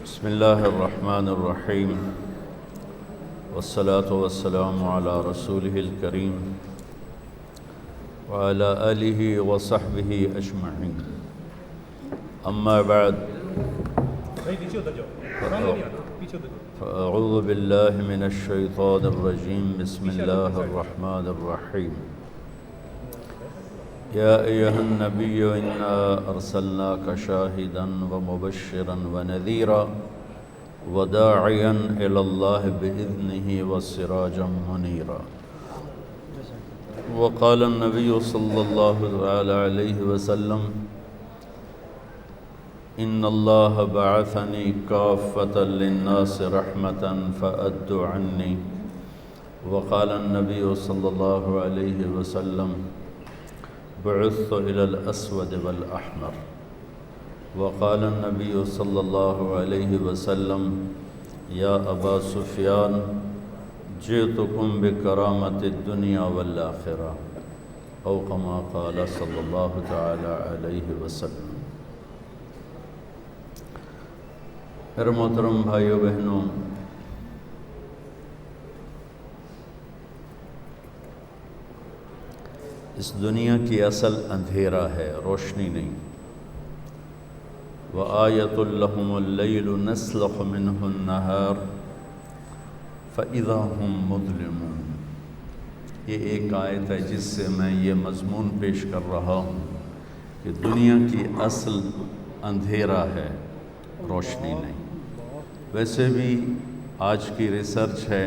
بسم الله الرحمن الرحيم والصلاة والسلام على رسوله الكريم وعلى آله وصحبه أجمعين أما بعد فأعوذ بالله من الشيطان الرجيم بسم الله الرحمن الرحيم يا أيها النبي إنا أرسلناك شاهدا ومبشرا ونذيرا وداعيا إلى الله بإذنه وسراجا منيرا وقال النبي صلى الله عليه وسلم إن الله بعثني كافة للناس رحمة فأدوا عني وقال النبي صلى الله عليه وسلم بعثت إلى الأسود والأحمر وقال النبي صلى الله عليه وسلم يا أبا سفيان جئتكم بكرامة الدنيا والآخرة أو كما قال صلى الله تعالى عليه وسلم۔ میرے محترم بھائیو بہنوں، اس دنیا کی اصل اندھیرا ہے، روشنی نہیں۔ وَآیَةٌ لَهُمُ اللَّيْلُ نَسْلَخُ مِنْهُ النَّهَارَ فَإِذَا هُمْ مُظْلِمُونَ۔ یہ ایک آیت ہے جس سے میں یہ مضمون پیش کر رہا ہوں کہ دنیا کی اصل اندھیرا ہے، روشنی نہیں۔ ویسے بھی آج کی ریسرچ ہے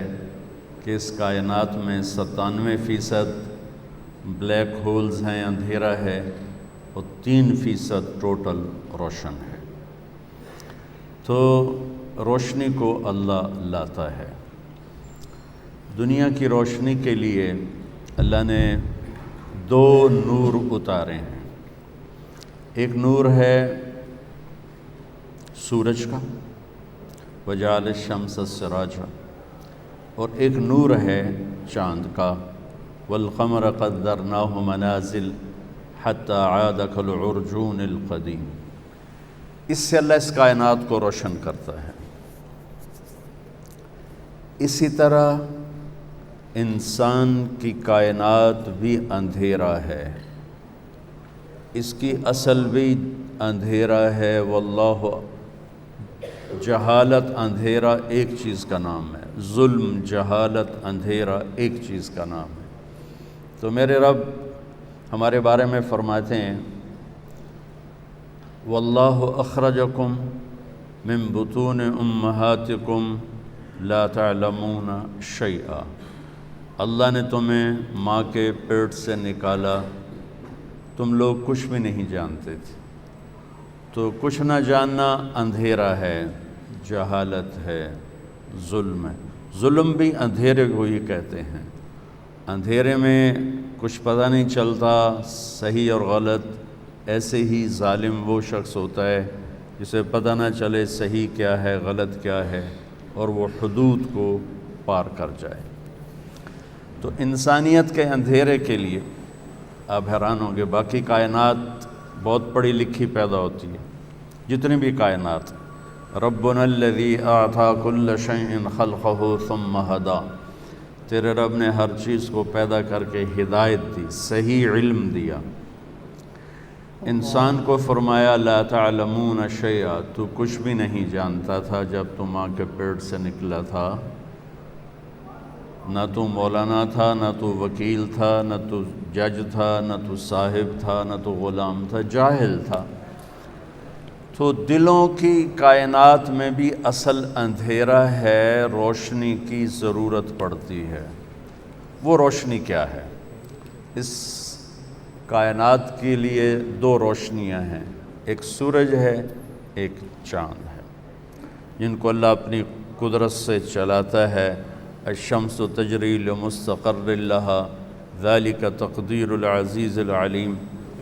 کہ اس کائنات میں 97% بلیک ہولز ہیں، اندھیرا ہے، اور 3% ٹوٹل روشن ہے۔ تو روشنی کو اللہ لاتا ہے۔ دنیا کی روشنی کے لیے اللہ نے 2 نور اتارے ہیں۔ ایک نور ہے سورج کا، وجعل الشمس سراجا، اور ایک نور ہے چاند کا، والقمر قدرناہ منازل حتی عاد کالعرجون القدیم۔ اس سے اللہ اس کائنات کو روشن کرتا ہے۔ اسی طرح انسان کی کائنات بھی اندھیرا ہے، اس کی اصل بھی اندھیرا ہے۔ واللہ، جہالت اندھیرا ایک چیز کا نام ہے، ظلم جہالت اندھیرا ایک چیز کا نام ہے۔ تو میرے رب ہمارے بارے میں فرماتے ہیں واللہ اخرجکم من بطون امہاتکم لا تعلمون شیئا۔ اللہ نے تمہیں ماں کے پیٹ سے نکالا، تم لوگ کچھ بھی نہیں جانتے تھے۔ تو کچھ نہ جاننا اندھیرا ہے، جہالت ہے، ظلم ہے۔ ظلم بھی اندھیرے کو ہی کہتے ہیں۔ اندھیرے میں کچھ پتہ نہیں چلتا صحیح اور غلط، ایسے ہی ظالم وہ شخص ہوتا ہے جسے پتہ نہ چلے صحیح کیا ہے، غلط کیا ہے، اور وہ حدود کو پار کر جائے۔ تو انسانیت کے اندھیرے کے لیے آپ حیران ہوں گے، باقی کائنات بہت پڑھی لکھی پیدا ہوتی ہے، جتنی بھی کائنات۔ ربنا الذی اعطی کل شیء خلقہ ثم ہدی، تیرے رب نے ہر چیز کو پیدا کر کے ہدایت دی، صحیح علم دیا۔ انسان کو فرمایا لا تعلمون شیئا، تو کچھ بھی نہیں جانتا تھا جب تو ماں کے پیٹ سے نکلا تھا۔ نہ تو مولانا تھا، نہ تو وکیل تھا، نہ تو جج تھا، نہ تو صاحب تھا، نہ تو غلام تھا، جاہل تھا۔ تو دلوں کی کائنات میں بھی اصل اندھیرا ہے، روشنی کی ضرورت پڑتی ہے۔ وہ روشنی کیا ہے؟ اس کائنات کے لیے 2 روشنیاں ہیں، ایک سورج ہے، ایک چاند ہے، جن کو اللہ اپنی قدرت سے چلاتا ہے۔ الشمس تجری لمستقر لها ذلك تقدیر العزیز العلیم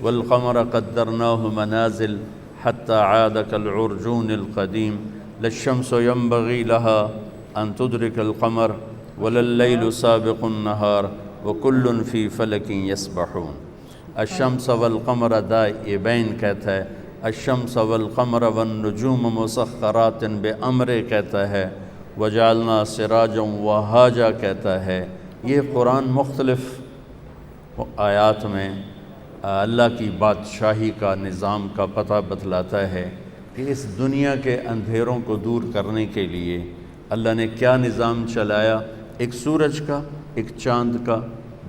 والقمر قدرناه منازل حتى عاد كالعرجون القدیم لا الشمس ينبغي لها أن تدرك القمر ولا الليل سابق النهار وكل في فلك يسبحون۔ الشمس والقمر دائبین کہتا ہے الشمس والقمر والنجوم مسخرات بامر کہتا ہے، وجعلنا سراجا وہاجا کہتا ہے۔ یہ قرآن مختلف آیات میں اللہ کی بادشاہی کا نظام کا پتہ بتلاتا ہے کہ اس دنیا کے اندھیروں کو دور کرنے کے لیے اللہ نے کیا نظام چلایا۔ ایک سورج کا، ایک چاند کا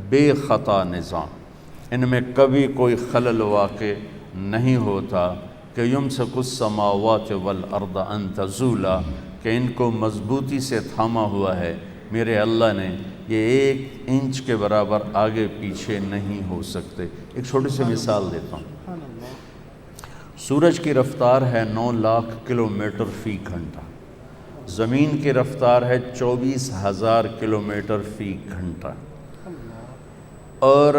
بے خطا نظام، ان میں کبھی کوئی خلل واقع نہیں ہوتا کہ یمسک السماوات والارض ان تزولا، کہ ان کو مضبوطی سے تھاما ہوا ہے میرے اللہ نے، یہ 1 انچ کے برابر آگے پیچھے نہیں ہو سکتے۔ ایک چھوٹی سی مثال دیتا ہوں۔ سورج کی رفتار ہے 9 لاکھ کلومیٹر فی گھنٹہ، زمین کی رفتار ہے 24,000 کلومیٹر فی گھنٹہ، اور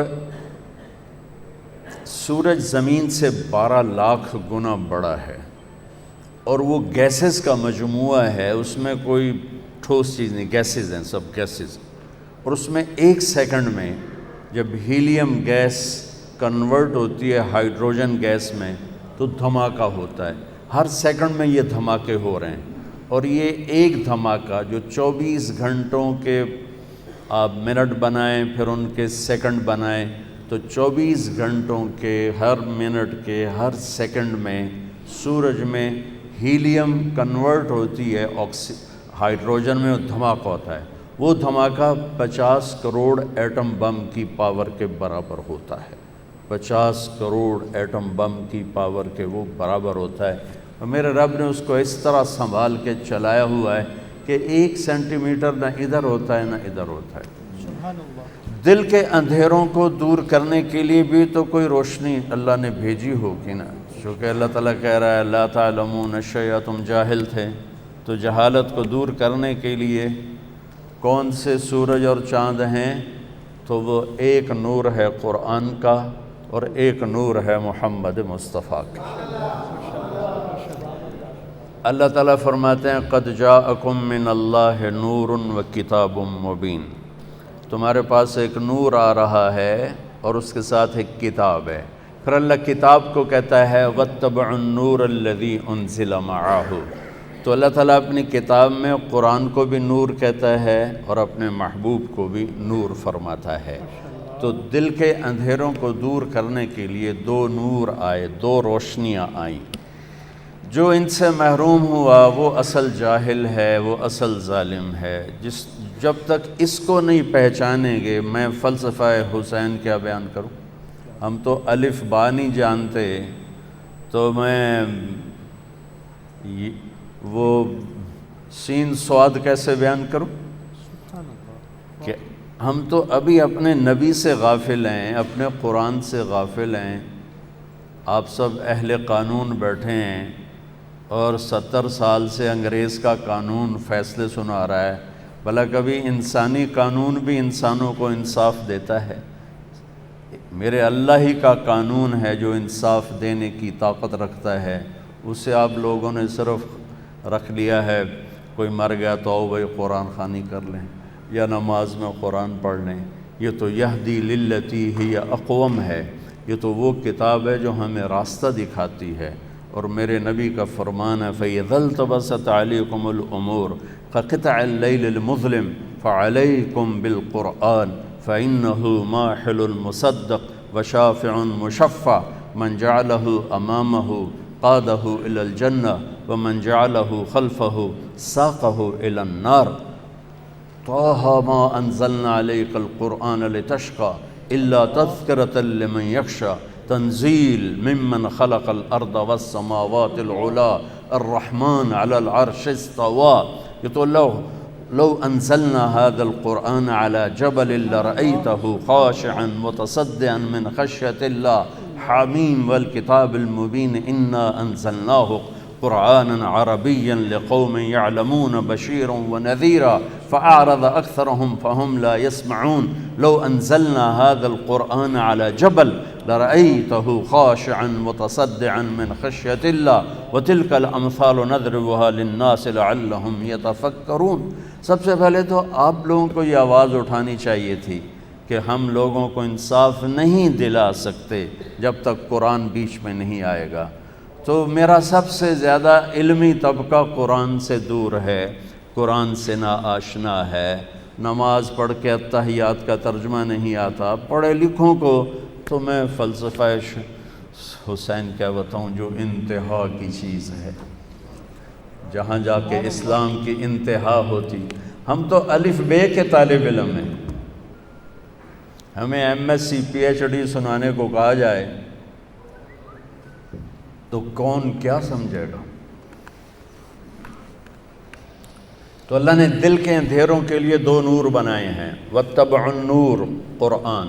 سورج زمین سے 12 لاکھ گنا بڑا ہے، اور وہ گیسز کا مجموعہ ہے، اس میں کوئی ٹھوس چیز نہیں، گیسز ہیں، سب گیسز، اور اس میں 1 سیکنڈ میں جب ہیلیم گیس کنورٹ ہوتی ہے ہائیڈروجن گیس میں تو دھماکہ ہوتا ہے۔ ہر سیکنڈ میں یہ دھماکے ہو رہے ہیں، اور یہ ایک دھماکہ جو 24 گھنٹوں کے آپ منٹ بنائیں پھر ان کے سیکنڈ بنائیں تو 24 گھنٹوں کے ہر منٹ کے ہر سیکنڈ میں سورج میں ہیلیم کنورٹ ہوتی ہے ہائیڈروجن میں، دھماکہ ہوتا ہے۔ وہ دھماکہ 50 کروڑ ایٹم بم کی پاور کے برابر ہوتا ہے، 50 کروڑ ایٹم بم کی پاور کے وہ برابر ہوتا ہے، اور میرے رب نے اس کو اس طرح سنبھال کے چلایا ہوا ہے کہ 1 سینٹی میٹر نہ ادھر ہوتا ہے نہ ادھر ہوتا ہے۔ سبحان اللہ۔ دل کے اندھیروں کو دور کرنے کے لیے بھی تو کوئی روشنی اللہ نے بھیجی ہوگی نا، چونکہ اللہ تعالیٰ کہہ رہا ہے لا تعلمون شیئا، تم جاہل تھے، تو جہالت کو دور کرنے کے لیے کون سے سورج اور چاند ہیں؟ تو وہ ایک نور ہے قرآن کا اور ایک نور ہے محمد مصطفیٰ کا۔ اللہ تعالیٰ فرماتے ہیں قد جاءکم من اللہ نور و کتاب مبین، تمہارے پاس ایک نور آ رہا ہے اور اس کے ساتھ ایک کتاب ہے۔ پھر اللہ کتاب کو کہتا ہے واتبعوا النور الذی انزل معہ، تو اللہ تعالیٰ اپنی کتاب میں قرآن کو بھی نور کہتا ہے اور اپنے محبوب کو بھی نور فرماتا ہے۔ تو دل کے اندھیروں کو دور کرنے کے لیے 2 نور آئے، 2 روشنیاں آئیں۔ جو ان سے محروم ہوا وہ اصل جاہل ہے، وہ اصل ظالم ہے۔ جب تک اس کو نہیں پہچانیں گے، میں فلسفہ حسین کیا بیان کروں؟ ہم تو الف با نہیں جانتے، تو میں وہ سین سواد کیسے بیان کروں؟ کہ ہم تو ابھی اپنے نبی سے غافل ہیں، اپنے قرآن سے غافل ہیں۔ آپ سب اہل قانون بیٹھے ہیں اور 70 سال سے انگریز کا قانون فیصلے سنا رہا ہے، بھلا کبھی انسانی قانون بھی انسانوں کو انصاف دیتا ہے؟ میرے اللہ ہی کا قانون ہے جو انصاف دینے کی طاقت رکھتا ہے، اسے آپ لوگوں نے صرف رکھ لیا ہے، کوئی مر گیا تو آؤ بھائی قرآن خوانی کر لیں یا نماز میں قرآن پڑھ لیں۔ یہ تو یہدی للتی ہی اقوم ہے، یہ تو وہ کتاب ہے جو ہمیں راستہ دکھاتی ہے، اور میرے نبی کا فرمان ہے فَإِذَا الْتَبَسَتْ عَلَيْكُمُ الْأُمُورُ كَقِطْعِ اللَّيْلِ الْمُظْلِمِ فَعَلَيْكُمْ بِالْقُرْآنِ فَإِنَّهُ مَاحِلٌ مُصَدَّقٌ وَشَافِعٌ مُشَفَّعٌ مَنْ جَعَلَهُ أَمَامَهُ قَادَهُ إِلَى الْجَنَّةِ وَمَنْ جَعَلَهُ خَلْفَهُ سَاقَهُ إِلَى النَّارِ طه ما أنزلنا عليك القرآن لتشقى إلا تذكرة لمن يخشى تنزيل ممن خلق الأرض والسماوات العلى الرحمن على العرش استوى۔ یہ تو لو أنزلنا هذا القرآن على جبل لرأيته خاشعا متصدعا من خشية الله حميم والكتاب المبين إنا أنزلناه قرآنا عربيا لقوم يعلمون بشيرا ونذيرا فأعرض أكثرهم فهم لا يسمعون لو أنزلنا هذا القرآن على جبل لرأيته خاشعا متصدعا من خشية الله وتلك الأمثال نضربها للناس لعلهم يتفكرون۔ سب سے پہلے تو آپ لوگوں کو یہ آواز اٹھانی چاہیے تھی کہ ہم لوگوں کو انصاف نہیں دلا سکتے جب تک قرآن بیچ میں نہیں آئے گا۔ تو میرا سب سے زیادہ علمی طبقہ قرآن سے دور ہے، قرآن سے ناآشنا ہے، نماز پڑھ کے اتحیات کا ترجمہ نہیں آتا۔ پڑھے لکھوں کو تو میں فلسفہ حسین کیا بتاؤں، جو انتہا کی چیز ہے، جہاں جا کے اسلام کی انتہا ہوتی۔ ہم تو الف بے کے طالب علم ہیں، ہمیں M S C P H D سنانے کو کہا جائے تو کون کیا سمجھے گا۔ تو اللہ نے دل کے اندھیروں کے لیے دو نور بنائے ہیں، واتبعوا النور قرآن،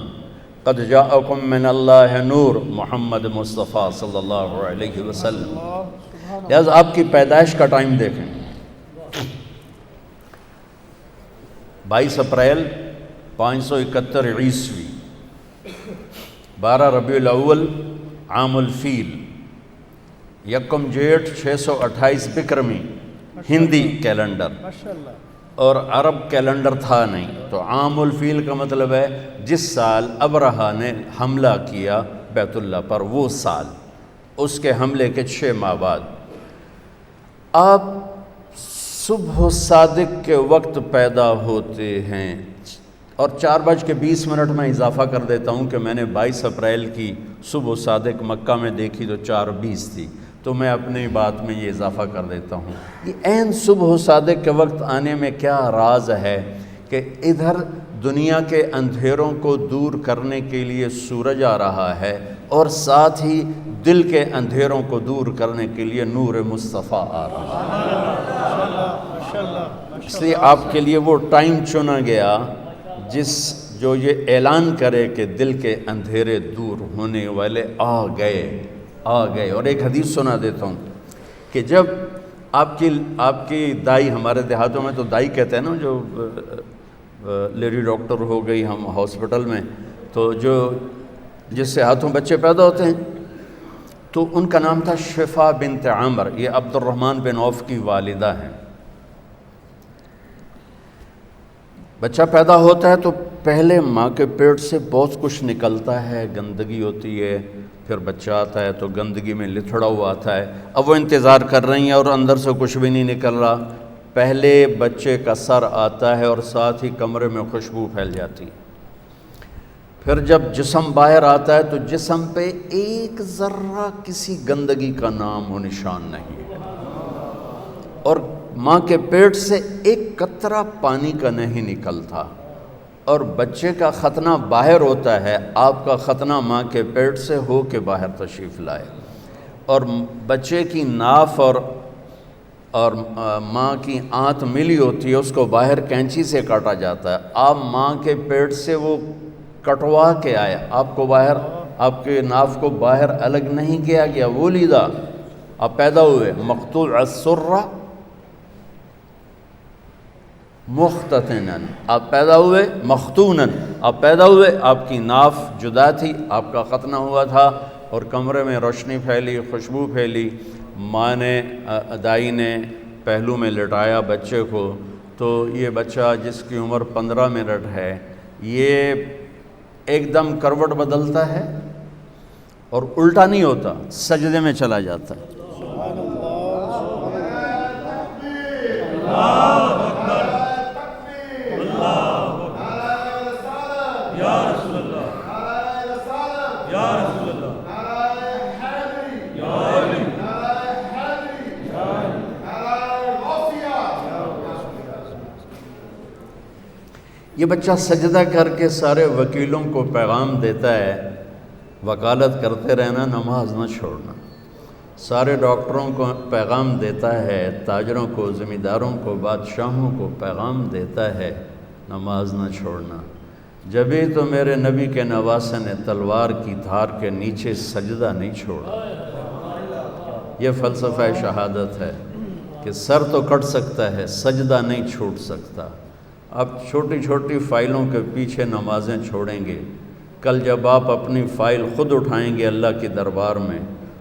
قد جاءکم من اللہ نور محمد مصطفیٰ صلی اللہ علیہ وسلم۔ لہذا آپ کی پیدائش کا ٹائم دیکھیں، 22 اپریل 571 عیسوی، 12 ربیع الاول عام الفیل، 1 جیٹھ 628 بکرمی ہندی کیلنڈر، اور عرب کیلنڈر تھا نہیں، تو عام الفیل کا مطلب ہے جس سال ابرہہ نے حملہ کیا بیت اللہ پر، وہ سال، اس کے حملے کے 6 ماہ بعد۔ آپ صبح صادق کے وقت پیدا ہوتے ہیں، اور 4:20 میں اضافہ کر دیتا ہوں کہ میں نے 22 اپریل کی صبح صادق مکہ میں دیکھی تو 4:20 تھی، تو میں اپنی بات میں یہ اضافہ کر دیتا ہوں۔ یہ عین صبح صادق کے وقت آنے میں کیا راز ہے کہ ادھر دنیا کے اندھیروں کو دور کرنے کے لیے سورج آ رہا ہے، اور ساتھ ہی دل کے اندھیروں کو دور کرنے کے لیے نور مصطفیٰ آ رہا ہے۔ اس لیے آپ کے لیے وہ ٹائم چنا گیا جو یہ اعلان کرے کہ دل کے اندھیرے دور ہونے والے آ گئے۔ اور ایک حدیث سنا دیتا ہوں کہ جب آپ کی دائی، ہمارے دیہاتوں میں تو دائی کہتے ہیں نا، جو لیڈی ڈاکٹر ہو گئی ہم ہاسپٹل میں، تو جس سے ہاتھوں بچے پیدا ہوتے ہیں، تو ان کا نام تھا شفا بنت عامر، یہ عبد الرحمن بن عوف کی والدہ ہیں۔ بچہ پیدا ہوتا ہے تو پہلے ماں کے پیٹ سے بہت کچھ نکلتا ہے، گندگی ہوتی ہے، پھر بچہ آتا ہے تو گندگی میں لتھڑا ہوا آتا ہے۔ اب وہ انتظار کر رہی ہیں اور اندر سے کچھ بھی نہیں نکل رہا۔ پہلے بچے کا سر آتا ہے اور ساتھ ہی کمرے میں خوشبو پھیل جاتی ہے۔ پھر جب جسم باہر آتا ہے تو جسم پہ ایک ذرہ کسی گندگی کا نام و نشان نہیں ہے، اور ماں کے پیٹ سے ایک قطرہ پانی کا نہیں نکلتا، اور بچے کا ختنہ باہر ہوتا ہے۔ آپ کا ختنہ ماں کے پیٹ سے ہو کے باہر تشریف لائے، اور بچے کی ناف اور ماں کی آنت ملی ہوتی ہے، اس کو باہر کینچی سے کاٹا جاتا ہے۔ آپ ماں کے پیٹ سے وہ کٹوا کے آئے، آپ کو باہر، آپ کے ناف کو باہر الگ نہیں کیا گیا، وہ لیدہ آپ پیدا ہوئے مقطوع السرہ مختتناً، آپ پیدا ہوئے مختوناً، آپ پیدا ہوئے، آپ کی ناف جدا تھی، آپ کا ختنہ ہوا تھا، اور کمرے میں روشنی پھیلی، خوشبو پھیلی۔ ماں نے، دائی نے پہلو میں لٹایا بچے کو، تو یہ بچہ جس کی عمر 15 منٹ ہے، یہ ایک دم کروٹ بدلتا ہے اور الٹا نہیں ہوتا، سجدے میں چلا جاتا ہے۔ یہ بچہ سجدہ کر کے سارے وکیلوں کو پیغام دیتا ہے، وکالت کرتے رہنا، نماز نہ چھوڑنا۔ سارے ڈاکٹروں کو پیغام دیتا ہے، تاجروں کو، زمینداروں کو، بادشاہوں کو پیغام دیتا ہے، نماز نہ چھوڑنا۔ جبھی تو میرے نبی کے نواسے نے تلوار کی دھار کے نیچے سجدہ نہیں چھوڑا۔ یہ فلسفہ شہادت ہے کہ سر تو کٹ سکتا ہے، سجدہ نہیں چھوٹ سکتا۔ اب چھوٹی چھوٹی فائلوں کے پیچھے نمازیں چھوڑیں گے، کل جب آپ اپنی فائل خود اٹھائیں گے اللہ کے دربار میں،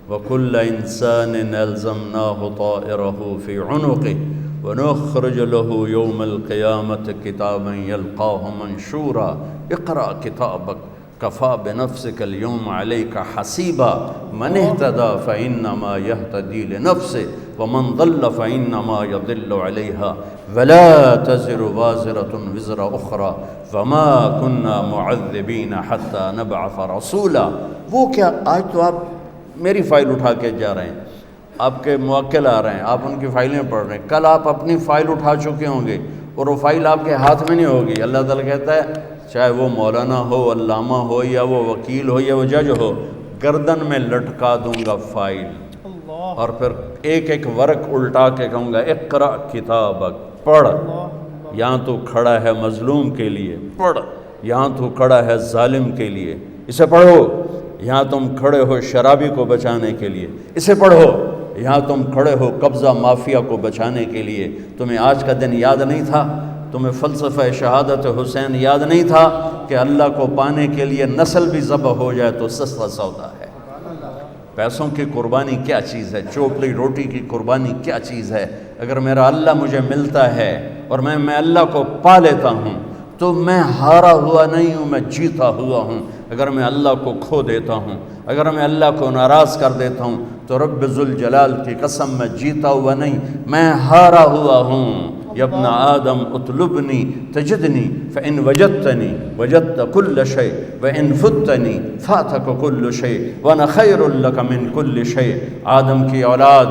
وَكُلَّ إِنسَانٍ أَلْزَمْنَاهُ طَائِرَهُ فِي عُنُقِهِ وَنُخْرِجُ لَهُ يَوْمَ الْقِيَامَةِ كِتَابًا يَلْقَاهُ مَنشُورًا اقْرَأْ كِتَابَكَ کفا بنفسک اليوم علیک حسیبا من اہتدی فانما یہتدی لنفسہ ومن ضل فانما یضل علیہا ولا تزر وازرۃ وزر اخری وما كنا معذبین حتی نبعث رسولا۔ وہ کیا، آج تو آپ میری فائل اٹھا کے جا رہے ہیں، آپ کے موکل آ رہے ہیں، آپ ان کی فائلیں پڑھ رہے ہیں، کل آپ اپنی فائل اٹھا چکے ہوں گے اور وہ فائل آپ کے ہاتھ میں نہیں ہوگی۔ اللہ تعالیٰ کہتا ہے چاہے وہ مولانا ہو، علامہ ہو، یا وہ وکیل ہو، یا وہ جج ہو، گردن میں لٹکا دوں گا فائل، اور پھر ایک ایک ورق الٹا کے کہوں گا اقرأ کتابک، پڑھ۔ یہاں تو کھڑا ہے مظلوم کے لیے، پڑھ۔ یہاں تو کھڑا ہے ظالم کے لیے، اسے پڑھو۔ یہاں تم کھڑے ہو شرابی کو بچانے کے لیے، اسے پڑھو۔ یہاں تم کھڑے ہو قبضہ مافیا کو بچانے کے لیے، تمہیں آج کا دن یاد نہیں تھا؟ تمہیں فلسفہ شہادت حسین یاد نہیں تھا کہ اللہ کو پانے کے لیے نسل بھی ذبح ہو جائے تو سستا سودا ہے؟ پیسوں کی قربانی کیا چیز ہے؟ چوپلی روٹی کی قربانی کیا چیز ہے؟ اگر میرا اللہ مجھے ملتا ہے اور میں اللہ کو پا لیتا ہوں تو میں ہارا ہوا نہیں ہوں، میں جیتا ہوا ہوں۔ اگر میں اللہ کو کھو دیتا ہوں، اگر میں اللہ کو ناراض کر دیتا ہوں تو رب ذوالجلال کی قسم میں جیتا ہوا نہیں، میں ہارا ہوا ہوں۔ یا ابن آدم اطلبنی تجدنی فإن وجدتنی وجدت کل شیء وإن فتنی فاتک کل شیء وانا خیر لک من کل شیء۔ آدم کی اولاد،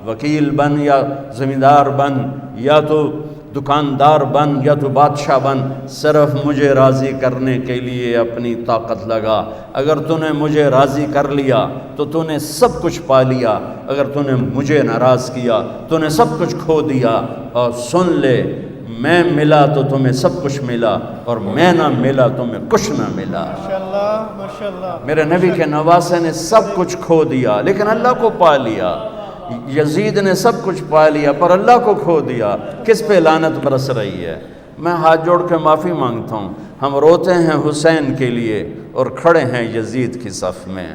وکیل بن یا زمیندار بن یا تو دکاندار بن یا تو بادشاہ بن، صرف مجھے راضی کرنے کے لیے اپنی طاقت لگا۔ اگر تو نے مجھے راضی کر لیا تو تو نے سب کچھ پا لیا، اگر تو نے مجھے ناراض کیا تو نے سب کچھ کھو دیا۔ اور سن لے، میں ملا تو تمہیں سب کچھ ملا، اور میں نہ ملا تمہیں کچھ نہ ملا۔ ماشاءاللہ۔ میرے نبی کے نواسے نے سب کچھ کھو دیا لیکن اللہ کو پا لیا۔ یزید نے سب کچھ پا لیا پر اللہ کو کھو دیا۔ کس پہ لعنت برس رہی ہے؟ میں ہاتھ جوڑ کے معافی مانگتا ہوں، ہم روتے ہیں حسین کے لیے اور کھڑے ہیں یزید کی صف میں۔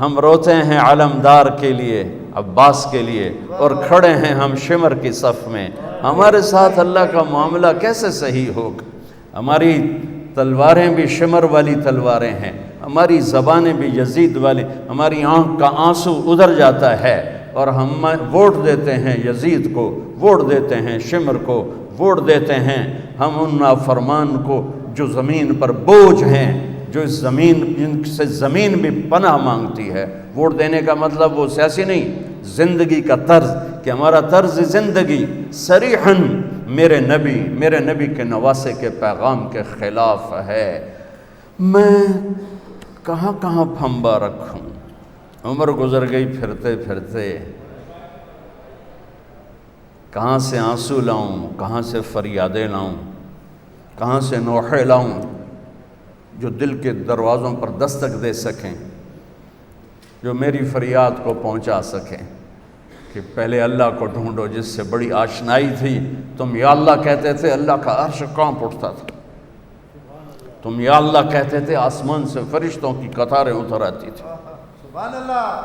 ہم روتے ہیں علمدار کے لیے، عباس کے لیے، اور کھڑے ہیں ہم شمر کی صف میں۔ ہمارے ساتھ اللہ کا معاملہ کیسے صحیح ہوگا؟ ہماری تلواریں بھی شمر والی تلواریں ہیں، ہماری زبانیں بھی یزید والی، ہماری آنکھ کا آنسو ادھر جاتا ہے اور ہم ووٹ دیتے ہیں یزید کو، ووٹ دیتے ہیں شمر کو، ووٹ دیتے ہیں ہم ان نافرمان کو جو زمین پر بوجھ ہیں، جو اس زمین، جن سے زمین بھی پناہ مانگتی ہے۔ ووٹ دینے کا مطلب وہ سیاسی نہیں، زندگی کا طرز، کہ ہمارا طرز زندگی صریحاً میرے نبی کے نواسے کے پیغام کے خلاف ہے۔ میں کہاں کہاں پھنبا رکھوں؟ عمر گزر گئی پھرتے پھرتے، کہاں سے آنسو لاؤں، کہاں سے فریادیں لاؤں، کہاں سے نوحے لاؤں جو دل کے دروازوں پر دستک دے سکیں، جو میری فریاد کو پہنچا سکیں۔ کہ پہلے اللہ کو ڈھونڈو جس سے بڑی آشنائی تھی۔ تم یا اللہ کہتے تھے، اللہ کا عرش کانپ اٹھتا تھا۔ تم یا اللہ کہتے تھے، آسمان سے فرشتوں کی قطاریں اتر آتی تھی۔ سبحان اللہ۔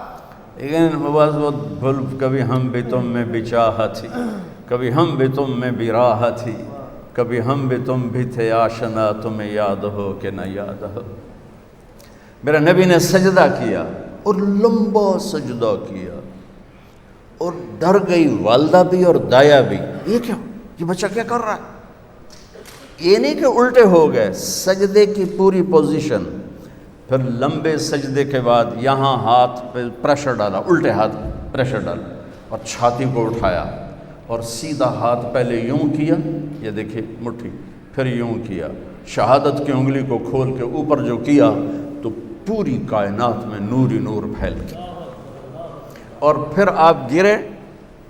لیکن بس وہ بھول، کبھی ہم بھی تم میں بھی چاہت تھی، کبھی ہم بھی تم میں بھی راہ تھی، کبھی ہم بھی تم بھی تھے آشنا، تمہیں یاد ہو کہ نہ یاد ہو۔ میرے نبی نے سجدہ کیا اور لمبا سجدہ کیا، اور ڈر گئی والدہ بھی اور دایا بھی، یہ کیا، یہ بچہ کیا کر رہا ہے؟ یہ نہیں کہ الٹے ہو گئے، سجدے کی پوری پوزیشن۔ پھر لمبے سجدے کے بعد یہاں ہاتھ پہ پریشر ڈالا، الٹے ہاتھ پریشر ڈالا اور چھاتی کو اٹھایا اور سیدھا ہاتھ پہلے یوں کیا، یہ دیکھیں مٹھی، پھر یوں کیا، شہادت کی انگلی کو کھول کے اوپر جو کیا تو پوری کائنات میں نور ہی نور پھیل گیا۔ اور پھر آپ گرے،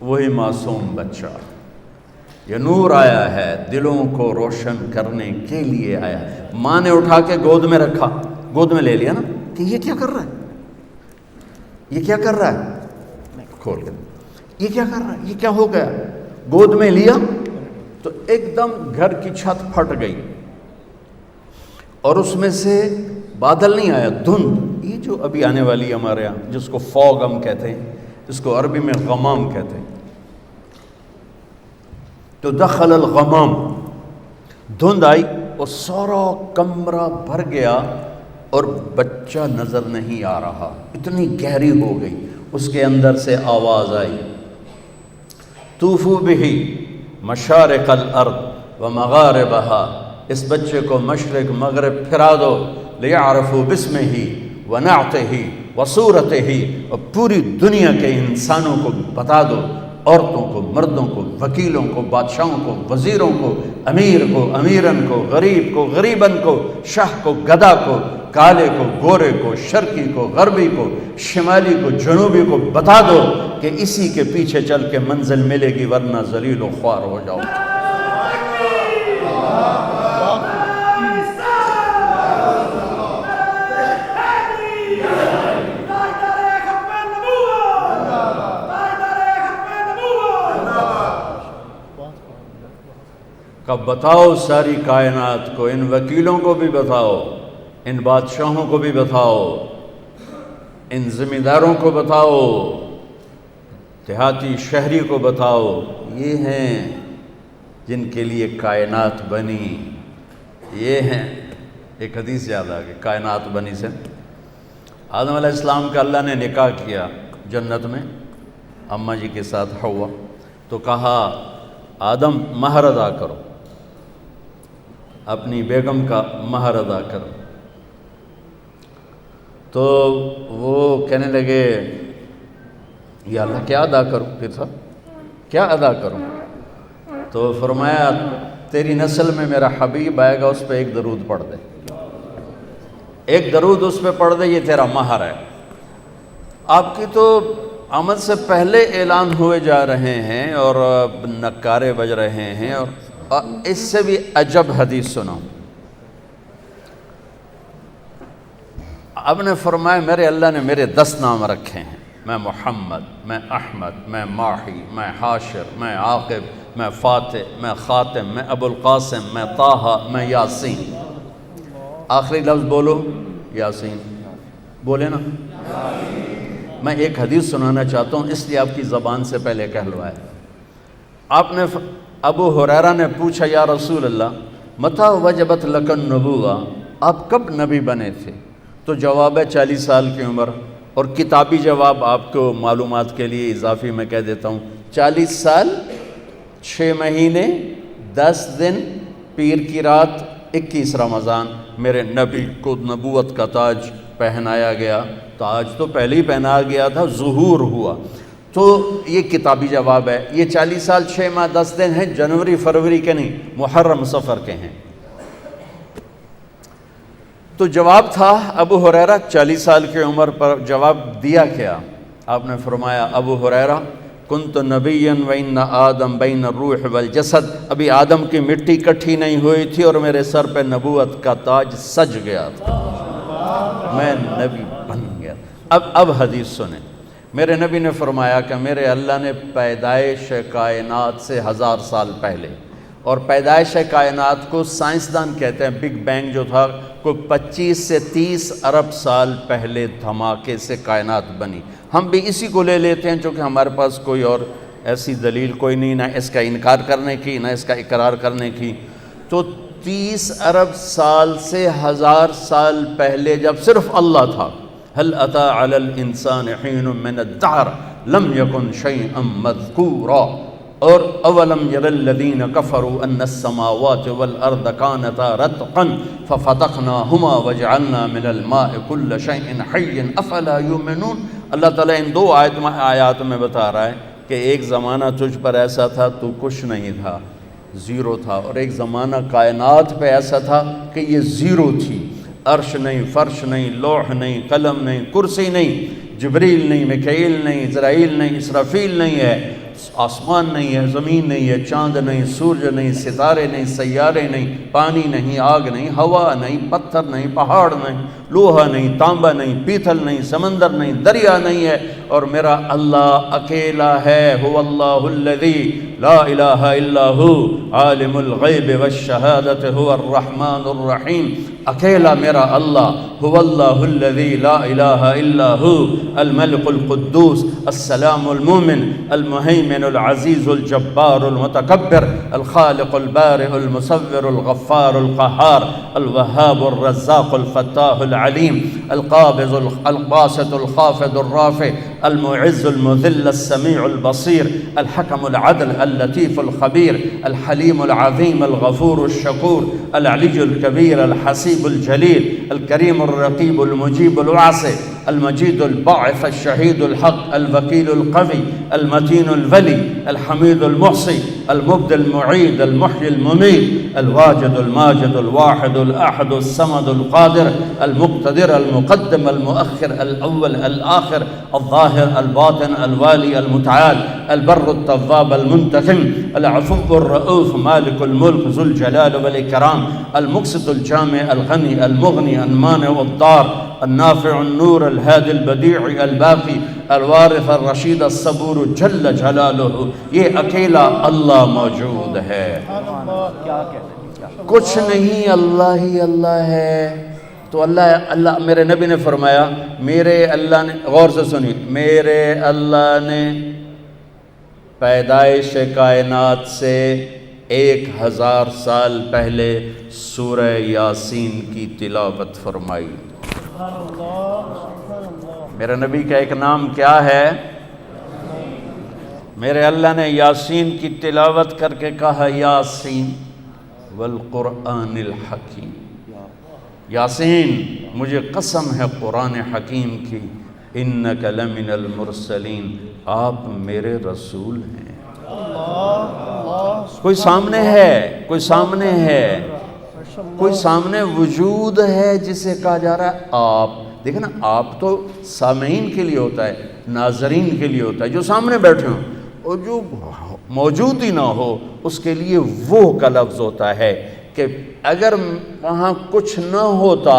وہی معصوم بچہ، یہ نور آیا ہے دلوں کو روشن کرنے کے لیے آیا۔ ماں نے اٹھا کے گود میں رکھا، گود میں لے لیا نا، کہ یہ کیا کر رہا ہے، یہ کیا کر رہا ہے، کھول کے یہ کیا کر رہا ہے، یہ کیا ہو گیا؟ گود میں لیا تو ایک دم گھر کی چھت پھٹ گئی اور اس میں سے بادل نہیں آیا، دھند، یہ جو ابھی آنے والی ہمارے یہاں جس کو فوگ ہم کہتے ہیں، اس کو عربی میں غمام کہتے ہیں۔ تو دخل الغمام، دھند آئی وہ سارا کمرہ بھر گیا اور بچہ نظر نہیں آ رہا، اتنی گہری ہو گئی۔ اس کے اندر سے آواز آئی، طوفوا بہ مشارق الارض ومغاربہا، اس بچے کو مشرق مغرب پھرا دو، لیعرفوا باسمہ ونعتہ وصورتہ، اور پوری دنیا کے انسانوں کو بتا دو، عورتوں کو، مردوں کو، وکیلوں کو، بادشاہوں کو، وزیروں کو، امیر کو، امیرن کو، غریب کو، غریبن کو، شاہ کو، گدھا کو، کالے کو، گورے کو، شرقی کو، غربی کو، شمالی کو، جنوبی کو بتا دو کہ اسی کے پیچھے چل کے منزل ملے گی، ورنہ ذلیل و خوار ہو جاؤ۔ کب بتاؤ ساری کائنات کو، ان وکیلوں کو بھی بتاؤ، ان بادشاہوں کو بھی بتاؤ، ان ذمہ داروں کو بتاؤ، دیہاتی شہری کو بتاؤ، یہ ہیں جن کے لیے کائنات بنی، یہ ہیں۔ ایک حدیث یاد آ گئی کائنات بنی سے۔ آدم علیہ السلام کا اللہ نے نکاح کیا جنت میں اماں جی کے ساتھ حوا، تو کہا آدم مہر ادا کرو، اپنی بیگم کا مہر ادا کرو۔ تو وہ کہنے لگے یا اللہ کیا ادا کروں؟ پھر صاحب کیا ادا کروں؟ تو فرمایا تیری نسل میں میرا حبیب آئے گا، اس پہ ایک درود پڑھ دے، ایک درود اس پہ پڑھ دے، یہ تیرا مہر ہے۔ آپ کی تو آمد سے پہلے اعلان ہوئے جا رہے ہیں اور نکارے بج رہے ہیں، اور اس سے بھی عجب حدیث سنو۔ اب نے فرمایا میرے اللہ نے میرے 10 نام رکھے ہیں، میں محمد، میں احمد، میں ماحی، میں حاشر، میں عاقب، میں فاتح، میں خاتم، میں ابو القاسم، میں طٰہٰ، میں یاسین۔ آخری لفظ بولو یاسین، بولے نا۔ میں ایک حدیث سنانا چاہتا ہوں، اس لیے آپ کی زبان سے پہلے کہلوائے۔ آپ نے ابو ہریرہ نے پوچھا یا رسول اللہ متى وجبت لک النبوہ، آپ کب نبی بنے تھے؟ تو جواب ہے 40 سال کی عمر، اور کتابی جواب آپ کو معلومات کے لیے اضافی میں کہہ دیتا ہوں، 40 سال 6 مہینے 10 دن پیر کی رات 21 رمضان میرے نبی کو نبوت کا تاج پہنایا گیا۔ تاج تو پہلے ہی پہنا گیا تھا، ظہور ہوا۔ تو یہ کتابی جواب ہے۔ یہ 40 سال 6 ماہ 10 دن ہیں، جنوری فروری کے نہیں، محرم صفر کے ہیں۔ تو جواب تھا ابو ہریرہ 40 سال کی عمر پر جواب دیا کیا؟ آپ نے فرمایا ابو ہریرہ کنت نبیا وان آدم بین الروح والجسد، ابھی آدم کی مٹی کٹھی نہیں ہوئی تھی اور میرے سر پہ نبوت کا تاج سج گیا تھا، میں نبی بن گیا۔ اب حدیث سنیں۔ میرے نبی نے فرمایا کہ میرے اللہ نے پیدائش کائنات سے 1000 سال پہلے، اور پیدائش کائنات کو سائنسدان کہتے ہیں بگ بینگ جو تھا، کوئی 25 سے 30 ارب سال پہلے دھماکے سے کائنات بنی۔ ہم بھی اسی کو لے لیتے ہیں چونکہ ہمارے پاس کوئی اور ایسی دلیل کوئی نہیں، نہ اس کا انکار کرنے کی نہ اس کا اقرار کرنے کی۔ تو 30 ارب سال سے 1000 سال پہلے جب صرف اللہ تھا، هل أتى على الإنسان حين من الدهر لم يكن شيئا مذكورا، اور اولم ير الذين كفروا ان السماوات والارض كانتا رتقا ففتقناهما وجعلنا من الماء كل شيء حي افلا يؤمنون۔ اللہ تعالیٰ ان 2 آیات میں بتا رہا ہے کہ ایک زمانہ تجھ پر ایسا تھا تو کچھ نہیں تھا، زیرو تھا، اور ایک زمانہ کائنات پہ ایسا تھا کہ یہ زیرو تھی، عرش نہیں، فرش نہیں، لوح نہیں، قلم نہیں، کرسی نہیں، جبریل نہیں، میکائیل نہیں، اسرائیل نہیں، اسرافیل نہیں ہے، آسمان نہیں ہے، زمین نہیں ہے، چاند نہیں، سورج نہیں، ستارے نہیں، سیارے نہیں، پانی نہیں، آگ نہیں، ہوا نہیں، پتھر نہیں، پہاڑ نہیں، لوہا نہیں، تانبا نہیں، پیتل نہیں، سمندر نہیں، دریا نہیں ہے، اور میرا اللہ اکیلا ہے۔ هو اللہ الذی لا الہ الا ہو عالم الغیب والشہادۃ هو الرحمن الرحیم، اکیلا میرا اللہ، هو اللہ الذی لا الہ الا ہو الملک القدوس السلام المؤمن المہیمن العزیز الجبار المتکبر الخالق البارئ المصور الغفار القہار الوہاب الرزاق الفتاح العلیم القابض الباسط الخافض الرافع المعز المذل السمیع البصیر الحکم العدل اللطیف الخبیر الحلیم العظیم الغفور الشکور العلی الکبیر الحسیب الجلیل الکریم الرقیب المجیب الواسع المجید الباعث الشہید الحق الوکیل القوی المتین الولی الحمید المحصی المبدی المعید المحیی الممید الواجد الماجد الواحد الأحد الصمد القادر المقتدر المقدم المؤخر الأول الآخر الظاهر الباطن الوالي المتعال البر التواب المنتقم العفو الرؤوف مالك الملك ذو الجلال والإكرام المقسط الجامع الغني المغني المانع الضار النافع النور الهادي البديع الباقي الوارث الرشید الصبور جل جلالہ، یہ اکیلا اللہ موجود ہے، کچھ نہیں، اللہ ہی اللہ ہے۔ تو اللہ میرے نبی نے فرمایا، میرے اللہ نے، غور سے سنی، میرے اللہ نے پیدائش کائنات سے 1000 سال پہلے سورہ یاسین کی تلاوت فرمائی۔ میرے نبی کا ایک نام کیا ہے؟ میرے اللہ نے یاسین کی تلاوت کر کے کہا یاسین والقرآن الحکیم، یاسین مجھے قسم ہے قرآن حکیم کی، انک لمن المرسلین، آپ میرے رسول ہیں۔ کوئی سامنے ہے، کوئی سامنے ہے، کوئی سامنے وجود ہے جسے کہا جا رہا ہے آپ۔ دیکھیں نا، آپ تو سامعین کے لیے ہوتا ہے، ناظرین کے لیے ہوتا ہے، جو سامنے بیٹھے ہوں، اور جو موجود ہی نہ ہو اس کے لیے وہ کا لفظ ہوتا ہے کہ اگر وہاں کچھ نہ ہوتا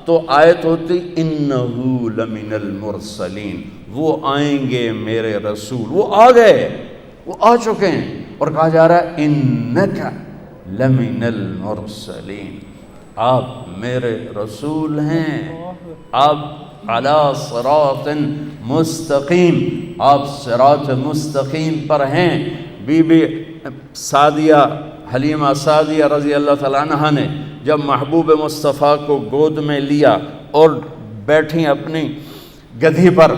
تو آیت ہوتی انہو لمن المرسلین، وہ آئیں گے میرے رسول، وہ آ گئے، وہ آ چکے ہیں، اور کہا جا رہا ہے انکا لمن المرسلین، آپ میرے رسول ہیں، آپ علی صراط مستقیم، آپ صراط مستقیم پر ہیں۔ بی بی سعدیہ، حلیمہ سعدیہ رضی اللہ تعالیٰ عنہ نے جب محبوب مصطفیٰ کو گود میں لیا اور بیٹھیں اپنی گدھی پر،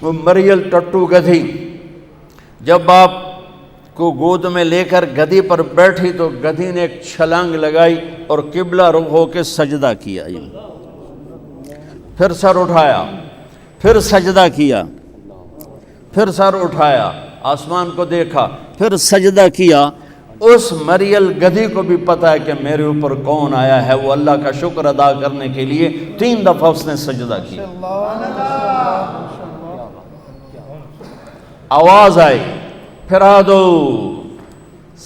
وہ مریل ٹٹو گدھی، جب آپ کو گود میں لے کر گدھی پر بیٹھی تو گدھی نے ایک چھلانگ لگائی اور قبلہ رخ ہو کے سجدہ کیا، پھر سر اٹھایا، پھر سجدہ کیا، پھر سر اٹھایا، آسمان کو دیکھا، پھر سجدہ کیا۔ اس مریل گدھی کو بھی پتا ہے کہ میرے اوپر کون آیا ہے، وہ اللہ کا شکر ادا کرنے کے لیے 3 دفعہ اس نے سجدہ کیا۔ آواز آئی، پھرا دو،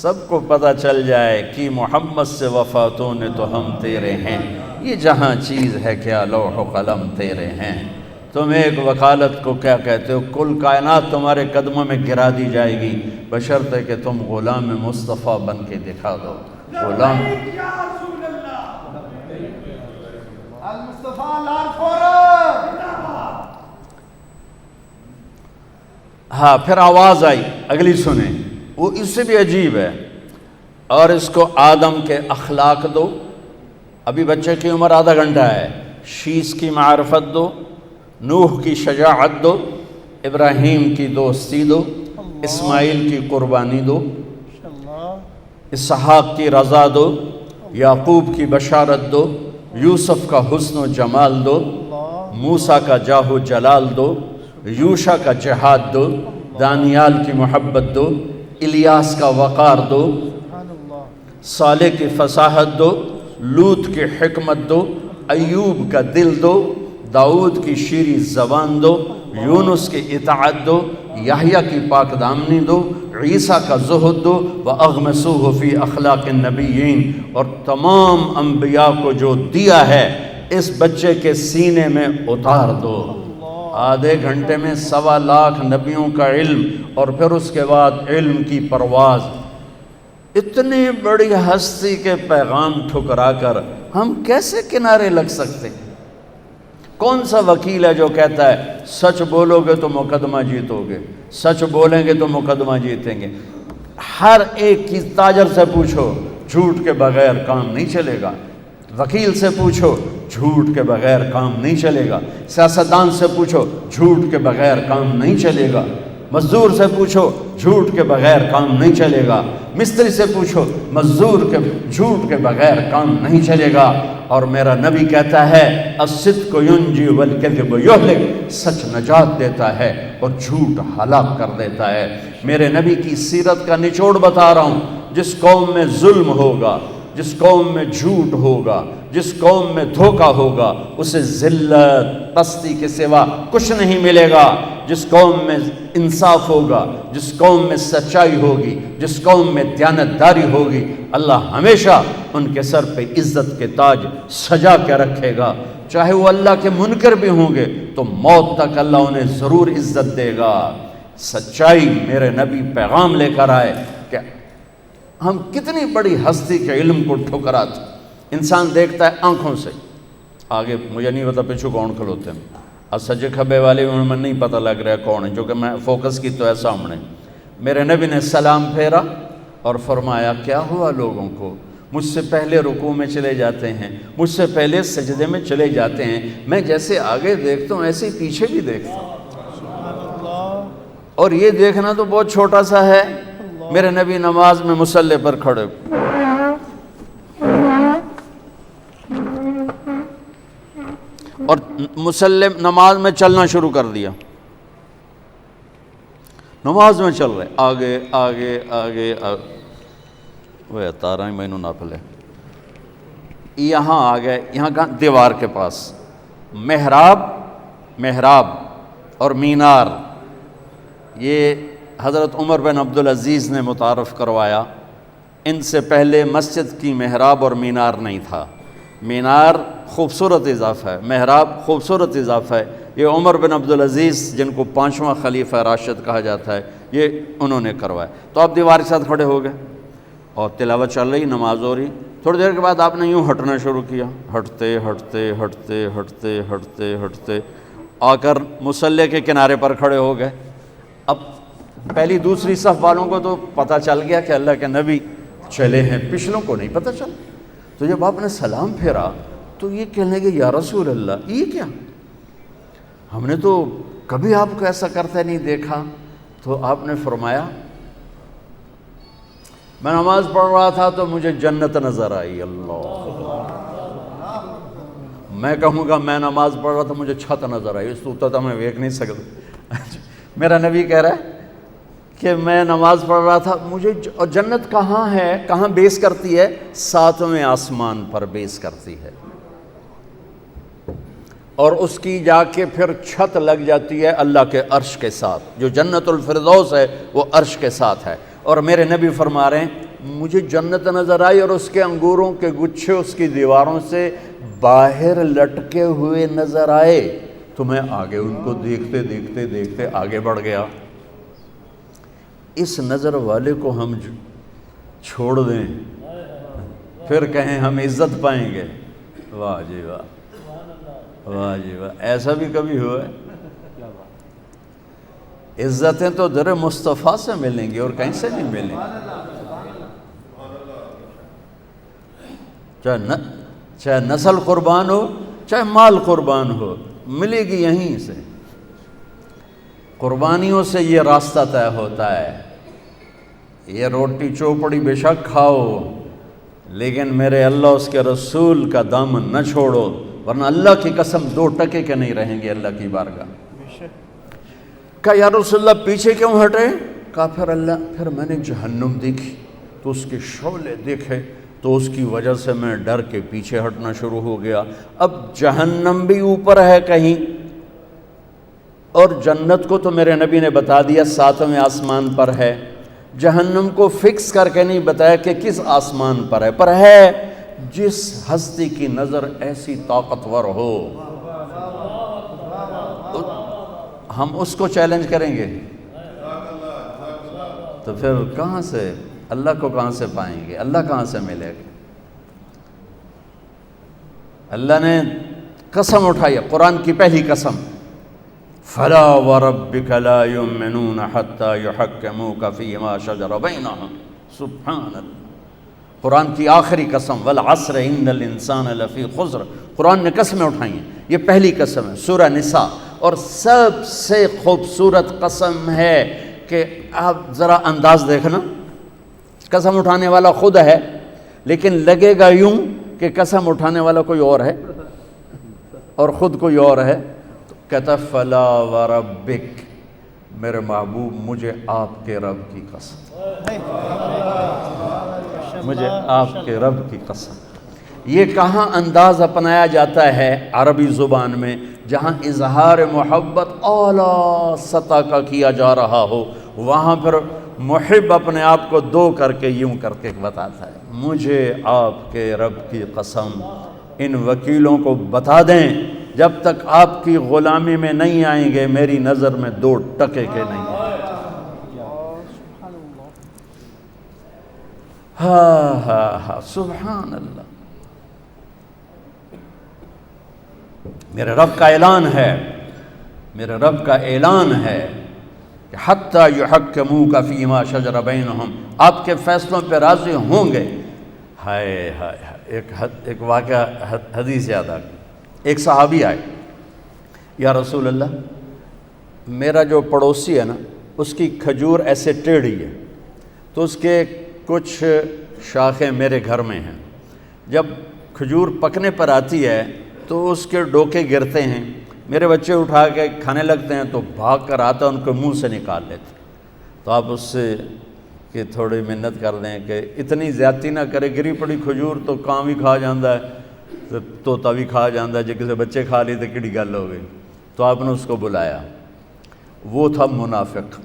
سب کو پتہ چل جائے کہ محمد سے وفاتوں نے تو ہم تیرے ہیں، یہ جہاں چیز ہے کیا لوح و قلم تیرے ہیں۔ تم ایک وکالت کو کیا کہتے ہو، کل کائنات تمہارے قدموں میں گرا دی جائے گی بشرطے کہ تم غلام مصطفیٰ بن کے دکھا دو۔ غلام ہاں، پھر آواز آئی، اگلی سنیں، وہ اس سے بھی عجیب ہے، اور اس کو آدم کے اخلاق دو، ابھی بچے کی عمر آدھا گھنٹہ ہے، شیش کی معرفت دو، نوح کی شجاعت دو، ابراہیم کی دوستی دو، اسماعیل کی قربانی دو، اسحاق کی رضا دو، یعقوب کی بشارت دو، یوسف کا حسن و جمال دو، موسیٰ کا جاہ و جلال دو، یوشع کا جہاد دو، دانیال کی محبت دو، الیاس کا وقار دو، صالح کی فصاحت دو، لوط کی حکمت دو، ایوب کا دل دو، داؤد کی شیریں زبان دو، یونس کی اطاعت دو، یحییٰ کی پاک دامنی دو، عیسیٰ کا زہد دو، وَأَغْمَسُوهُ فِي أَخْلَاقِ النَّبِيِّينَ، اور تمام انبیاء کو جو دیا ہے اس بچے کے سینے میں اتار دو۔ آدھے گھنٹے میں 1.25 لاکھ نبیوں کا علم، اور پھر اس کے بعد علم کی پرواز۔ اتنی بڑی ہستی کے پیغام ٹھکرا کر ہم کیسے کنارے لگ سکتے؟ کون سا وکیل ہے جو کہتا ہے سچ بولو گے تو مقدمہ جیتو گے، سچ بولیں گے تو مقدمہ جیتیں گے؟ ہر ایک کی تاجر سے پوچھو، جھوٹ کے بغیر کام نہیں چلے گا۔ وکیل سے پوچھو، جھوٹ کے بغیر کام نہیں چلے گا۔ سیاستدان سے پوچھو، جھوٹ کے بغیر کام نہیں چلے گا۔ مزدور سے پوچھو، جھوٹ کے بغیر کام نہیں چلے گا۔ مستری سے پوچھو، جھوٹ کے بغیر کام نہیں چلے گا۔ اور میرا نبی کہتا ہے الصدق ینجی والکذب یہلک، سچ نجات دیتا ہے اور جھوٹ ہلاک کر دیتا ہے۔ میرے نبی کی سیرت کا نچوڑ بتا رہا ہوں۔ جس قوم میں ظلم ہوگا، جس قوم میں جھوٹ ہوگا، جس قوم میں دھوکہ ہوگا، اسے ذلت پستی کے سوا کچھ نہیں ملے گا۔ جس قوم میں انصاف ہوگا، جس قوم میں سچائی ہوگی، جس قوم میں دیانتداری ہوگی، اللہ ہمیشہ ان کے سر پہ عزت کے تاج سجا کے رکھے گا۔ چاہے وہ اللہ کے منکر بھی ہوں گے تو موت تک اللہ انہیں ضرور عزت دے گا۔ سچائی میرے نبی پیغام لے کر آئے کہ ہم کتنی بڑی ہستی کے علم کو ٹھکراتے۔ انسان دیکھتا ہے آنکھوں سے، آگے مجھے نہیں پتا پیچھے کون کھلوتے ہیں، اور سجے کھبے والے میں نہیں پتہ لگ رہا ہے کون ہے، جو کہ میں فوکس کی تو ہے سامنے۔ میرے نبی نے سلام پھیرا اور فرمایا کیا ہوا لوگوں کو؟ مجھ سے پہلے رکوع میں چلے جاتے ہیں، مجھ سے پہلے سجدے میں چلے جاتے ہیں، میں جیسے آگے دیکھتا ہوں ایسے ہی پیچھے بھی دیکھتا ہوں، اور یہ دیکھنا تو بہت چھوٹا سا ہے۔ میرے نبی نماز میں مصلی پر کھڑے، اور مصلی نماز میں چلنا شروع کر دیا، نماز میں چل رہے آگے آگے آگے وہ تارا ہی مینوں نہ پلے، یہاں آ گئے، یہاں کہاں؟ دیوار کے پاس محراب اور مینار، یہ حضرت عمر بن عبدالعزیز نے متعارف کروایا۔ ان سے پہلے مسجد کی محراب اور مینار نہیں تھا۔ مینار خوبصورت اضافہ ہے، محراب خوبصورت اضافہ ہے۔ یہ عمر بن عبدالعزیز جن کو 5واں خلیفہ راشد کہا جاتا ہے، یہ انہوں نے کروایا۔ تو آپ دیوار کے ساتھ کھڑے ہو گئے اور تلاوت چل رہی، نماز ہو رہی۔ تھوڑی دیر کے بعد آپ نے یوں ہٹنا شروع کیا، ہٹتے ہٹتے ہٹتے ہٹتے ہٹتے ہٹتے آ کر مصلی کے کنارے پر کھڑے ہو گئے۔ اب پہلی دوسری صف والوں کو تو پتہ چل گیا کہ اللہ کے نبی چلے ہیں، پچھلوں کو نہیں پتہ چل۔ تو جب آپ نے سلام پھیرا تو یہ کہنے لگے یا رسول اللہ، یہ کیا؟ ہم نے تو کبھی آپ کو ایسا کرتے نہیں دیکھا۔ تو آپ نے فرمایا میں نماز پڑھ رہا تھا تو مجھے جنت نظر آئی۔ اللہ، میں کہوں گا میں نماز پڑھ رہا تھا مجھے چھت نظر آئی، اس تو میں دیکھ نہیں سکتا۔ میرا نبی کہہ رہا ہے کہ میں نماز پڑھ رہا تھا مجھے، اور جنت کہاں ہے، کہاں بیس کرتی ہے؟ 7ویں آسمان پر بیس کرتی ہے، اور اس کی جا کے پھر چھت لگ جاتی ہے اللہ کے عرش کے ساتھ۔ جو جنت الفردوس ہے وہ عرش کے ساتھ ہے۔ اور میرے نبی فرما رہے ہیں مجھے جنت نظر آئی اور اس کے انگوروں کے گچھے اس کی دیواروں سے باہر لٹکے ہوئے نظر آئے، تو میں آگے ان کو دیکھتے دیکھتے دیکھتے آگے بڑھ گیا۔ اس نظر والے کو ہم چھوڑ دیں پھر کہیں ہم عزت پائیں گے؟ واہ جی واہ، واہ جی واہ، ایسا بھی کبھی ہوا ہے؟ عزتیں تو در مصطفیٰ سے ملیں گی اور کہیں سے نہیں ملیں گی۔ چاہے نسل قربان ہو، چاہے مال قربان ہو، ملے گی یہیں سے۔ قربانیوں سے یہ راستہ طے ہوتا ہے۔ یہ روٹی چوپڑی بے شک کھاؤ، لیکن میرے اللہ اس کے رسول کا دامن نہ چھوڑو، ورنہ اللہ کی قسم 2 ٹکے کے نہیں رہیں گے اللہ کی بارگاہ۔ کہا یا رسول اللہ پیچھے کیوں ہٹے؟ کہا پھر میں نے جہنم دیکھی تو اس کے شعلے دیکھے تو اس کی وجہ سے میں ڈر کے پیچھے ہٹنا شروع ہو گیا۔ اب جہنم بھی اوپر ہے کہیں، اور جنت کو تو میرے نبی نے بتا دیا 7ویں آسمان پر ہے، جہنم کو فکس کر کے نہیں بتایا کہ کس آسمان پر ہے، پر ہے جس ہستی کی نظر ایسی طاقتور ہو، ہم اس کو چیلنج کریں گے تو پھر کہاں سے اللہ کو کہاں سے پائیں گے؟ اللہ کہاں سے ملے گا؟ اللہ نے قسم اٹھائی، قرآن کی پہلی قسم، فلا وربک لا یؤمنون حتی یحکموک فیما شجر بینہم، سبحان اللہ۔ قرآن کی آخری قسم، والعصر ان الانسان لفی خسر، قرآن نے قسمیں اٹھائی ہیں، یہ پہلی قسم ہے سورہ نساء، اور سب سے خوبصورت قسم ہے کہ آپ ذرا انداز دیکھنا، قسم اٹھانے والا خود ہے لیکن لگے گا یوں کہ قسم اٹھانے والا کوئی اور ہے اور خود کوئی اور ہے، تو کہتا فلا وربک، میرے محبوب مجھے آپ کے رب کی قسم، مجھے آپ کے رب کی قسم۔ یہ کہاں انداز اپنایا جاتا ہے عربی زبان میں؟ جہاں اظہار محبت اعلیٰ سطح کا کیا جا رہا ہو، وہاں پر محب اپنے آپ کو دو کر کے یوں کر کے بتاتا ہے، مجھے آپ کے رب کی قسم، ان وکیلوں کو بتا دیں جب تک آپ کی غلامی میں نہیں آئیں گے میری نظر میں دو ٹکے کے نہیں ہیں۔ ہاں ہاں ہاں، سبحان اللہ۔ میرے رب کا اعلان ہے، میرے رب کا اعلان ہے کہ حتی یحکموک فیما شجر بینہم، آپ کے فیصلوں پہ راضی ہوں گے۔ ہائے ہائے ہائے، ایک واقعہ حدیث یاد آ گئی۔ ایک صحابی آئے، یا رسول اللہ میرا جو پڑوسی ہے نا اس کی کھجور ایسے ٹیڑھی ہے، تو اس کے کچھ شاخیں میرے گھر میں ہیں، جب کھجور پکنے پر آتی ہے تو اس کے ڈوکے گرتے ہیں، میرے بچے اٹھا کے کھانے لگتے ہیں تو بھاگ کر آتا ان کو منہ سے نکال لیتے، تو آپ اس سے کہ تھوڑی منت کر دیں کہ اتنی زیادتی نہ کرے، گری پڑی کھجور تو کام بھی کھا جاندہ ہے، تو طوطا بھی کھا جاندہ ہے، جے کسی بچے کھا لی تو کڑی گل ہو گئی۔ تو آپ نے اس کو بلایا، وہ تھا منافق۔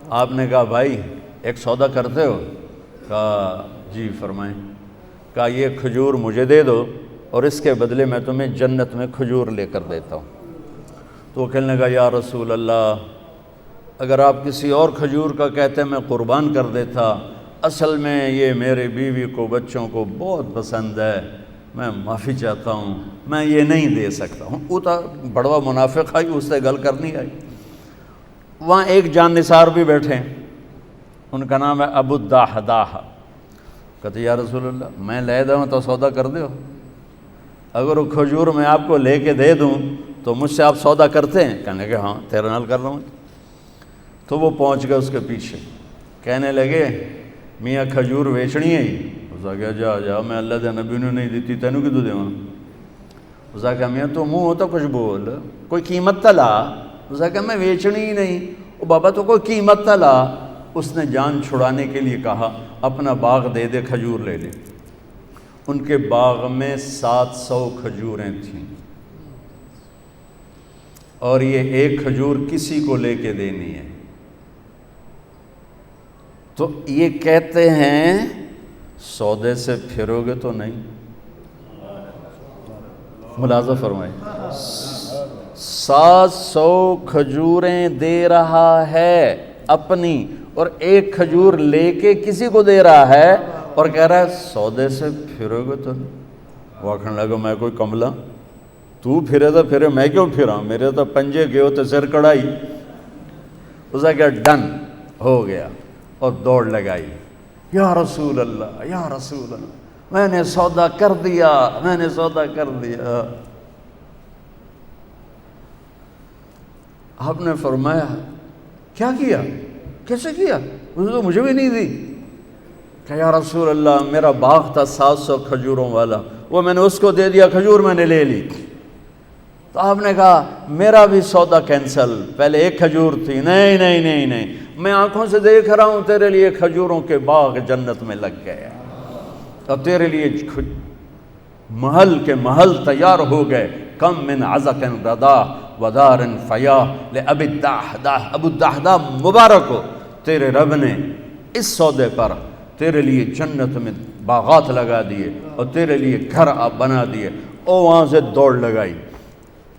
آپ نے کہا بھائی ایک سودا کرتے ہو؟ کہا جی فرمائیں۔ کہا یہ کھجور مجھے دے دو اور اس کے بدلے میں تمہیں جنت میں کھجور لے کر دیتا ہوں۔ تو وہ کہنے لگا یا رسول اللہ اگر آپ کسی اور کھجور کا کہتے میں قربان کر دیتا، اصل میں یہ میرے بیوی کو بچوں کو بہت پسند ہے، میں معافی چاہتا ہوں، میں یہ نہیں دے سکتا ہوں۔ وہ تو بڑوا منافق آئی، اس سے گل کرنی آئی۔ وہاں ایک جان نثار بھی بیٹھے ہیں، ان کا نام ہے ابو الدحداح۔ کہتے یا رسول اللہ میں لے دوں تو سودا کر دیو، اگر وہ کھجور میں آپ کو لے کے دے دوں تو مجھ سے آپ سودا کرتے ہیں؟ کہنے لگے ہاں تیرے نال کر رہا ہوں۔ تو وہ پہنچ گئے اس کے پیچھے، کہنے لگے میاں کھجور ویچنی ہے ہی؟ اس نے کہا جا جا میں اللہ دے نبی نے نہیں دیتی تینوں کدوں دیواں؟ اس نے کہا میاں تو منہ ہوتا کچھ بول، کوئی قیمت تا لا۔ اس نے کہا میں ویچنی ہی نہیں۔ او بابا تو کوئی قیمت تا لا۔ اس نے جان چھڑانے کے لیے کہا اپنا باغ دے دے کھجور لے لے۔ ان کے باغ میں 700 کھجوریں تھیں اور یہ ایک کھجور کسی کو لے کے دینی ہے۔ تو یہ کہتے ہیں سودے سے پھرو گے تو نہیں؟ ملاحظہ فرمائیں، 700 کھجوریں دے رہا ہے اپنی اور ایک کھجور لے کے کسی کو دے رہا ہے اور کہہ رہا ہے سودے سے پھرو گے تو نہیں؟ وہ کہنے لگا میں کوئی کملا، تو پھرے تو پھرے، میں کیوں پھراں، میرے تو پنجے گئے ہوتے سر کڑائی۔ اس نے کہا ڈن ہو گیا اور دوڑ لگائی، یا رسول اللہ یا رسول اللہ میں نے سودا کر دیا، میں نے سودا کر دیا۔ آپ نے فرمایا کیا کیا، کیسے کیا؟ اس نے تو مجھے بھی نہیں دی۔ کہ یا رسول اللہ میرا باغ تھا 700 کھجوروں والا، وہ میں نے اس کو دے دیا، کھجور میں نے لے لی۔ تو آپ نے کہا میرا بھی سودا کینسل، پہلے ایک کھجور تھی، نہیں نہیں نہیں نہیں، میں آنکھوں سے دیکھ رہا ہوں تیرے لیے کھجوروں کے باغ جنت میں لگ گئے اور تیرے لیے محل کے محل تیار ہو گئے۔ کم من عزق ردا ودار فیا لأبی الدحداح، ابو الدحداح مبارک ہو، تیرے رب نے اس سودے پر تیرے لیے جنت میں باغات لگا دیے اور تیرے لیے گھر آپ بنا دیے۔ اور وہاں سے دوڑ لگائی،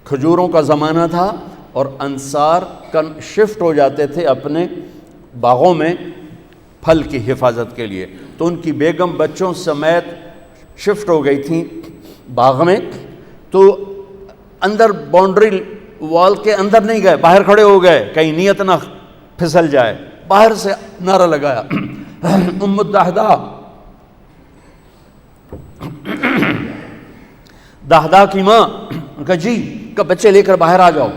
کھجوروں کا زمانہ تھا اور انصار شفٹ ہو جاتے تھے اپنے باغوں میں پھل کی حفاظت کے لیے، تو ان کی بیگم بچوں سمیت شفٹ ہو گئی تھیں باغ میں، تو اندر باؤنڈری وال کے اندر نہیں گئے، باہر کھڑے ہو گئے کہیں نیت نہ پھسل جائے، باہر سے نعرہ لگایا ام الدہدہ، دہدہ کی ماں، کہا جی، کہ بچے لے کر باہر آ جاؤ،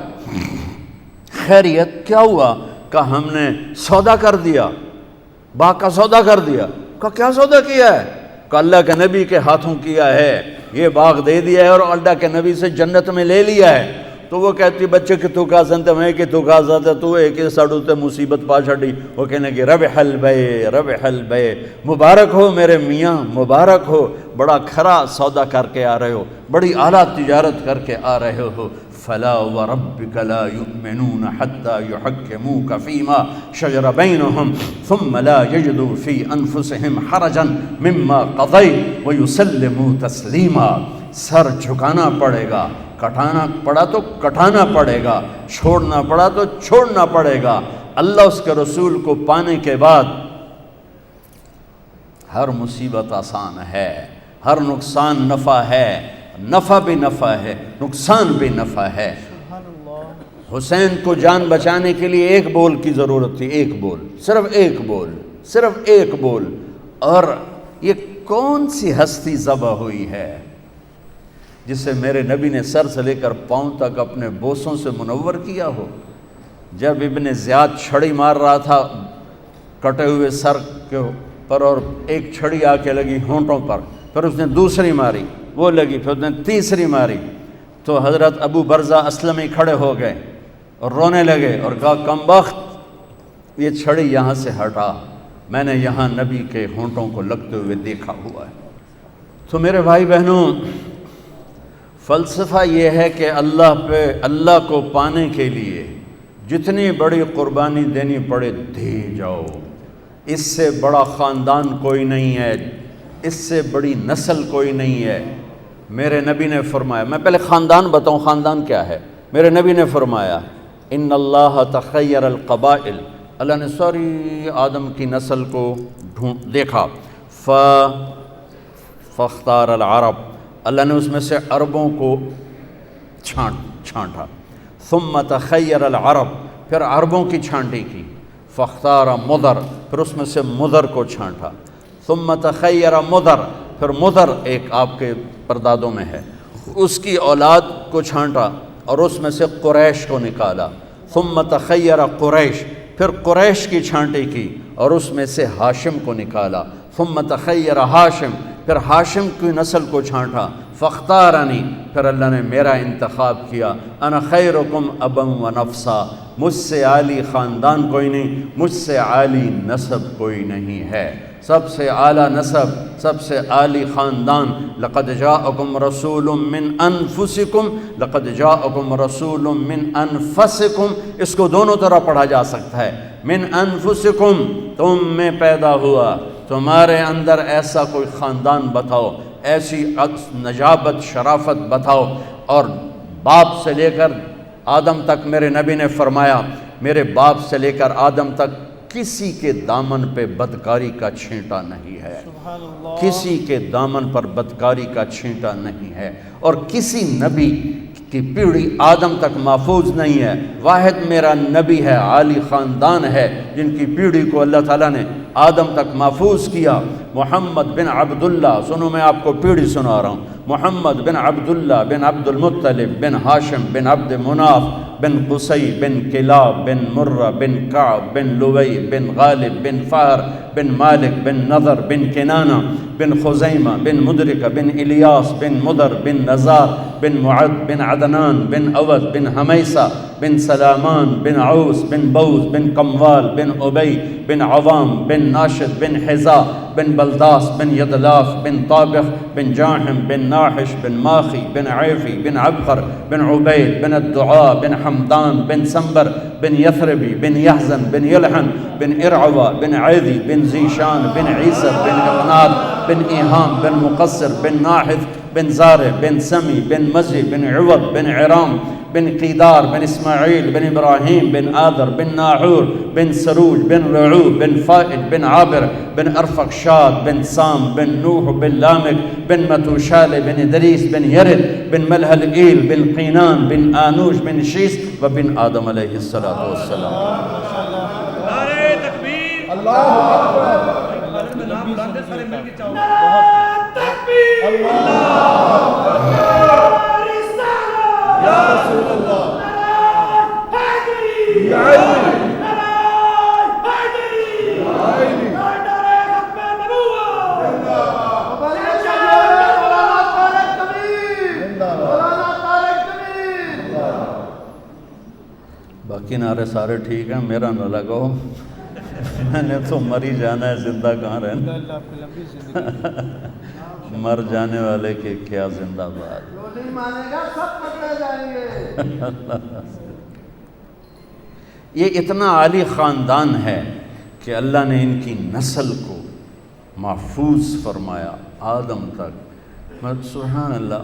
خیریت کیا ہوا؟ کہ ہم نے سودا کر دیا، باغ کا سودا کر دیا۔ کہ کیا سودا کیا ہے؟ کہ اللہ کے نبی کے ہاتھوں کیا ہے، یہ باغ دے دیا ہے اور اللہ کے نبی سے جنت میں لے لیا ہے۔ تو وہ کہتی بچے کتوں کا سنتے میں کتوں کا سنتے تو ایک ساڑھو تے مصیبت پا چھڑی، وہ کہنے کہ ربح البیع ربح البیع، مبارک ہو میرے میاں، مبارک ہو، بڑا کھرا سودا کر کے آ رہے ہو، بڑی اعلیٰ تجارت کر کے آ رہے ہو۔ فلا وربك لا يؤمنون حتى يحكموك فيما شجر بينهم ثم لا يجدوا في انفسهم حرجا مما قضيت ويسلموا تسليما۔ سر جھکانا پڑے گا، کٹانا پڑا تو کٹانا پڑے گا، چھوڑنا پڑا تو چھوڑنا پڑے گا۔ اللہ اس کے رسول کو پانے کے بعد ہر مصیبت آسان ہے، ہر نقصان نفع ہے، نفع بھی نفع ہے، نقصان بھی نفع ہے۔ حسین کو جان بچانے کے لیے ایک بول کی ضرورت تھی، ایک بول، صرف ایک بول، صرف ایک بول، اور یہ کون سی ہستی ذبح ہوئی ہے جسے میرے نبی نے سر سے لے کر پاؤں تک اپنے بوسوں سے منور کیا ہو؟ جب ابن زیاد چھڑی مار رہا تھا کٹے ہوئے سر کے پر، اور ایک چھڑی آ کے لگی ہونٹوں پر، پھر اس نے دوسری ماری، وہ لگی، پھر اس نے تیسری ماری، تو حضرت ابو برزہ اسلمی کھڑے ہو گئے اور رونے لگے اور کہا کمبخت، یہ چھڑی یہاں سے ہٹا، میں نے یہاں نبی کے ہونٹوں کو لگتے ہوئے دیکھا ہوا ہے۔ تو میرے بھائی بہنوں، فلسفہ یہ ہے کہ اللہ کو پانے کے لیے جتنی بڑی قربانی دینی پڑے دے جاؤ، اس سے بڑا خاندان کوئی نہیں ہے، اس سے بڑی نسل کوئی نہیں ہے۔ میرے نبی نے فرمایا، میں پہلے خاندان بتاؤں خاندان کیا ہے۔ میرے نبی نے فرمایا ان اللہ تخیر القبائل، اللہ نے ساری آدم کی نسل کو دیکھا، فاختار العرب، اللہ نے اس میں سے عربوں کو چھانٹا، ثم تخیر العرب، پھر عربوں کی چھانٹی کی، فاختار مدر، پھر اس میں سے مدر کو چھانٹا، ثم تخیر مدر، پھر مدر ایک آپ کے پردادوں میں ہے، اس کی اولاد کو چھانٹا اور اس میں سے قریش کو نکالا، ثم تخیر قریش، پھر قریش کی چھانٹی کی اور اس میں سے ہاشم کو نکالا، ثم تخیر ہاشم، پھر ہاشم کی نسل کو چھانٹا، فاختارنی، پھر اللہ نے میرا انتخاب کیا، انا خیرکم ابا و نفسا، مجھ سے عالی خاندان کوئی نہیں، مجھ سے عالی نسب کوئی نہیں ہے، سب سے اعلیٰ نسب، سب سے عالی خاندان۔ لقد جاءکم رسول من انفسکم، لقد جاءکم رسول من انفسکم، اس کو دونوں طرح پڑھا جا سکتا ہے، من انفسکم، تم میں پیدا ہوا، تمہارے اندر ایسا کوئی خاندان بتاؤ، ایسی نجابت شرافت بتاؤ، اور باپ سے لے کر آدم تک میرے نبی نے فرمایا، میرے باپ سے لے کر آدم تک کسی کے دامن پہ بدکاری کا چھینٹا نہیں ہے، کسی کے دامن پر بدکاری کا چھینٹا نہیں ہے، اور کسی نبی کی پیڑھی آدم تک محفوظ نہیں ہے، واحد میرا نبی ہے، عالی خاندان ہے، جن کی پیڑھی کو اللہ تعالیٰ نے آدم تک محفوظ کیا، محمد بن عبداللہ، سنو میں آپ کو پیڑھی سنا رہا ہوں، محمد بن عبداللہ بن عبد المطلب بن ہاشم بن عبد مناف بن قصی بن کلاب بن مرہ بن کعب بن لوی بن غالب بن فہر بن مالک بن نضر بن کنانہ بن خزیمہ بن مدرکہ بن الیاس بن مدر بن نزار بن معد بن عدنان بن اود بن حمیسہ بن سلامان بن عوس بن بوز بن قموال بن عبی بن عوام بن ناشد بن حزا بن بلداس بن یدلاف بن طابخ بن جاحم بن ناحش بن ماخی بن عیفی بن عبقر بن عبید بن الدعاء بن حمدان بن سنبر بن یثربی بن یحزن بن یلحن بن ارعوہ بن عیدی بن زیشان بن عیسر بن اقناد بن ایہام بن مقصر بن ناحث بن زارع بن سمی بن مزی بن عوض بن عرام بن قیدار بن اسماعیل بن ابراہیم بن آذر بن ناحور بن سروج بن رعوب بن فائد بن عابر بن ارفقشاد بن سام بن نوح بن لامک بن متوشال بن ادریس بن یرد بن ملہل ایل بن قینان بن آنوش بن شیس وبن آدم علیہ السلام. نعرہ تکبیر. اللہ اکبر. عالم میں نام بلاندے سارے مل کے چاہو. تکبیر. یا رسول اللہ. یا علی. باقی نعرے سارے ٹھیک ہیں، میرا نہ لگاؤ. میں نے تو مر ہی جانا ہے، زندہ کہاں رہنا. مر جانے والے کے کیا زندہ باد. جو نہیں مانے گا سب پکڑے جائیں گے. یہ اتنا عالی خاندان ہے کہ اللہ نے ان کی نسل کو محفوظ فرمایا آدم تک. سبحان اللہ.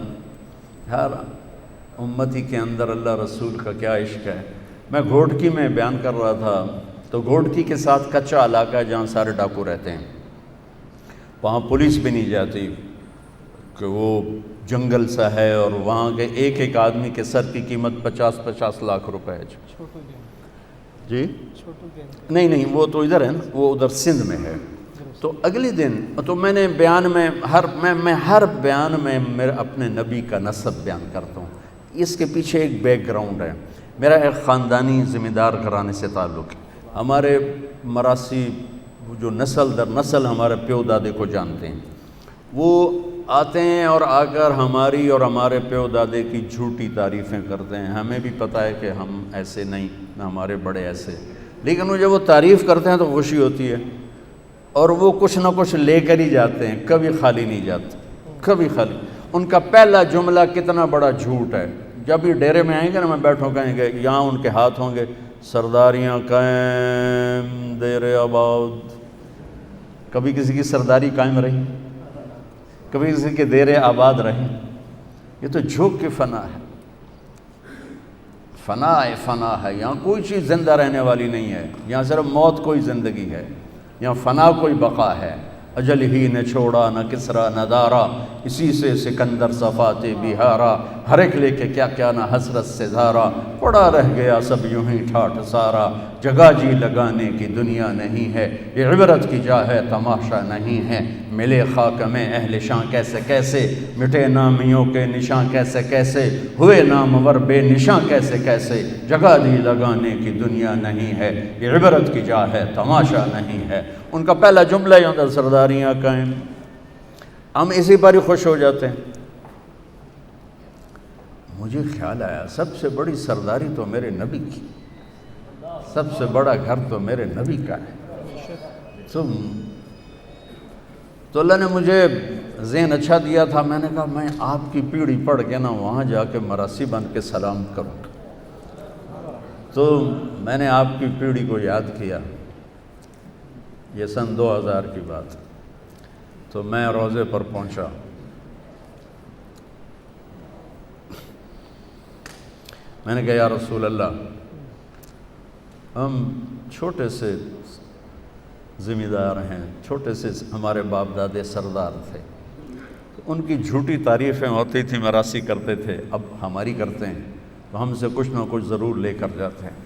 ہر امتی کے اندر اللہ رسول کا کیا عشق ہے. میں گھوٹکی میں بیان کر رہا تھا تو گھوٹکی کے ساتھ کچا علاقہ ہے جہاں سارے ڈاکو رہتے ہیں. وہاں پولیس بھی نہیں جاتی کہ وہ جنگل سا ہے، اور وہاں کے ایک ایک آدمی کے سر کی قیمت 50-50 لاکھ روپے ہے. جی نہیں وہ تو ادھر ہے نا، وہ ادھر سندھ میں ہے. تو اگلے دن تو میں نے بیان میں ہر بیان میں میرے اپنے نبی کا نسب بیان کرتا ہوں. اس کے پیچھے ایک بیک گراؤنڈ ہے. میرا ایک خاندانی ذمہ دار گھرانے سے تعلق ہے. ہمارے مراسی جو نسل در نسل ہمارے پیو دادے کو جانتے ہیں، وہ آتے ہیں اور آ کر ہماری اور ہمارے پیو دادے کی جھوٹی تعریفیں کرتے ہیں. ہمیں بھی پتہ ہے کہ ہم ایسے نہیں، ہمارے بڑے ایسے، لیکن وہ جب وہ تعریف کرتے ہیں تو خوشی ہوتی ہے، اور وہ کچھ نہ کچھ لے کر ہی جاتے ہیں، کبھی خالی نہیں جاتے، کبھی خالی. ان کا پہلا جملہ کتنا بڑا جھوٹ ہے. جب یہ ڈیرے میں آئیں گے نا، میں بیٹھوں کہیں گے، یہاں ان کے ہاتھ ہوں گے سرداریاں قائم دیر آباد. کبھی کسی کی سرداری قائم رہی؟ کبھی کسی کے دیر آباد رہی؟ یہ تو جھوک کی فنا ہے. فنا ہے. یہاں کوئی چیز زندہ رہنے والی نہیں ہے. یہاں صرف موت کوئی زندگی ہے. یہاں فنا کوئی بقا ہے. اجل ہی نے چھوڑا نہ کسرا نہ دارا، اسی سے سکندر صفات بہارا. ہر ایک لے کے کیا کیا نہ حسرت سے دھارا، پڑا رہ گیا سب یوں ہی ٹھاٹھ سارا. جگہ جی لگانے کی دنیا نہیں ہے، یہ عبرت کی جا ہے تماشا نہیں ہے. ملے خاک میں اہل شاں کیسے کیسے، مٹے نامیوں کے نشاں کیسے کیسے، ہوئے نامور بے نشاں کیسے کیسے. جگہ جی لگانے کی دنیا نہیں ہے، یہ عبرت کی جا ہے تماشا نہیں ہے. ان کا پہلا جملہ ہی ہوتا ہے سرداریاں قائم. ہم اسی پر ہی خوش ہو جاتے ہیں. مجھے خیال آیا سب سے بڑی سرداری تو میرے نبی کی، سب سے بڑا گھر تو میرے نبی کا ہے. تو اللہ نے مجھے ذہن اچھا دیا تھا. میں نے کہا میں آپ کی پیڑھی پڑھ کے نا وہاں جا کے مراسی بن کے سلام کروں. تو میں نے آپ کی پیڑھی کو یاد کیا. یہ سن 2000 کی بات. تو میں روضے پر پہنچا. میں نے کہا یا رسول اللہ، ہم چھوٹے سے ذمہ دار ہیں، چھوٹے سے ہمارے باپ دادے سردار تھے. ان کی جھوٹی تعریفیں ہوتی تھیں، مراسی کرتے تھے، اب ہماری کرتے ہیں تو ہم سے کچھ نہ کچھ ضرور لے کر جاتے ہیں.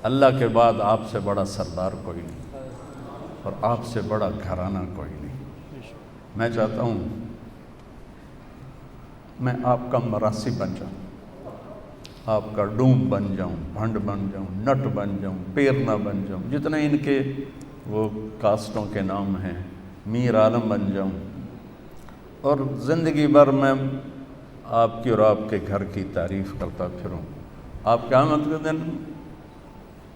اللہ کے بعد آپ سے بڑا سردار کوئی نہیں، اور آپ سے بڑا گھرانہ کوئی نہیں. میں چاہتا ہوں میں آپ کا مراسی بن جاؤں، آپ کا ڈوم بن جاؤں، بھنڈ بن جاؤں، نٹ بن جاؤں، پیرنا بن جاؤں، جتنے ان کے وہ کاسٹوں کے نام ہیں، میر عالم بن جاؤں، اور زندگی بھر میں آپ کی اور آپ کے گھر کی تعریف کرتا پھروں. آپ قیامت کے دن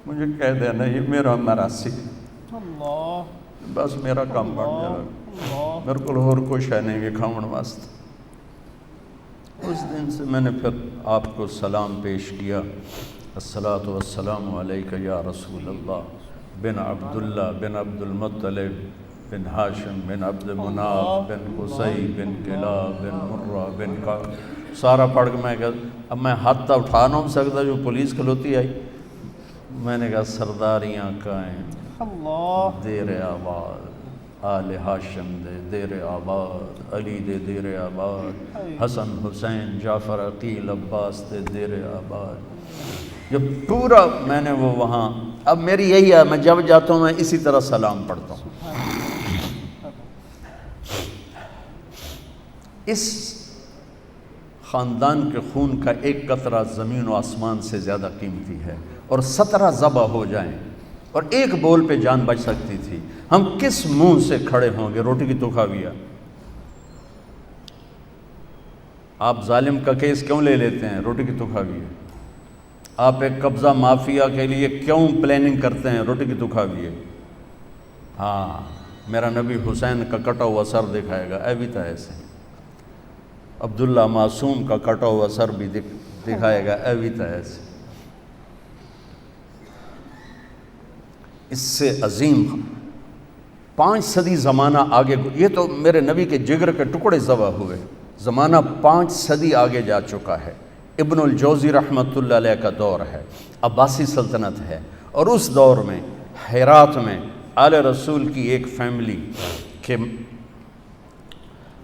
مجھے کہہ دینا یہ میرا مراسی، اللہ بس میرا کام بن جائے. میرے کو اور کوئی شے نہیں کہ کھاؤن واسطے. اس دن سے میں نے پھر آپ کو سلام پیش کیا. الصلاۃ والسلام علیک یا رسول اللہ بن عبداللہ بن عبد المطلب بن ہاشم بن عبد مناف بن قصی بن کلاب بن مرہ بن کعب. سارا پڑھ کے میں کہا اب میں ہاتھ تو اٹھا نہ سکتا جو پولیس کھلوتی آئی. میں نے کہا سرداریاں کہیں اللہ دیر آباد آل ہاشم دے دیر آباد علی دے دیر آباد حسن حسین جعفر عقیل عباس دے دیر آباد. جب پورا میں نے وہ وہاں اب میری یہی ہے میں جب جاتا ہوں میں اسی طرح سلام پڑھتا ہوں. اس خاندان کے خون کا ایک قطرہ زمین و آسمان سے زیادہ قیمتی ہے اور 17 ذبح ہو جائیں اور ایک بول پہ جان بچ سکتی تھی. ہم کس منہ سے کھڑے ہوں گے؟ روٹی کی تو کھاویا. آپ ظالم کا کیس کیوں لے لیتے ہیں؟ روٹی کی تو کھاویا. آپ ایک قبضہ مافیا کے لیے کیوں پلاننگ کرتے ہیں؟ روٹی کی تو کھاویے. ہاں میرا نبی حسین کا کٹا ہوا سر دکھائے گا اے بھی تھا ایسے. عبداللہ معصوم کا کٹا ہوا سر بھی دکھائے گا اے بھی تھا ایسے. اس سے عظیم 5 صدی زمانہ آگے، یہ تو میرے نبی کے جگر کے ٹکڑے ذبح ہوئے، زمانہ 5 صدی آگے جا چکا ہے. ابن الجوزی رحمۃ اللہ علیہ کا دور ہے، عباسی سلطنت ہے، اور اس دور میں ہرات میں آل رسول کی ایک فیملی کے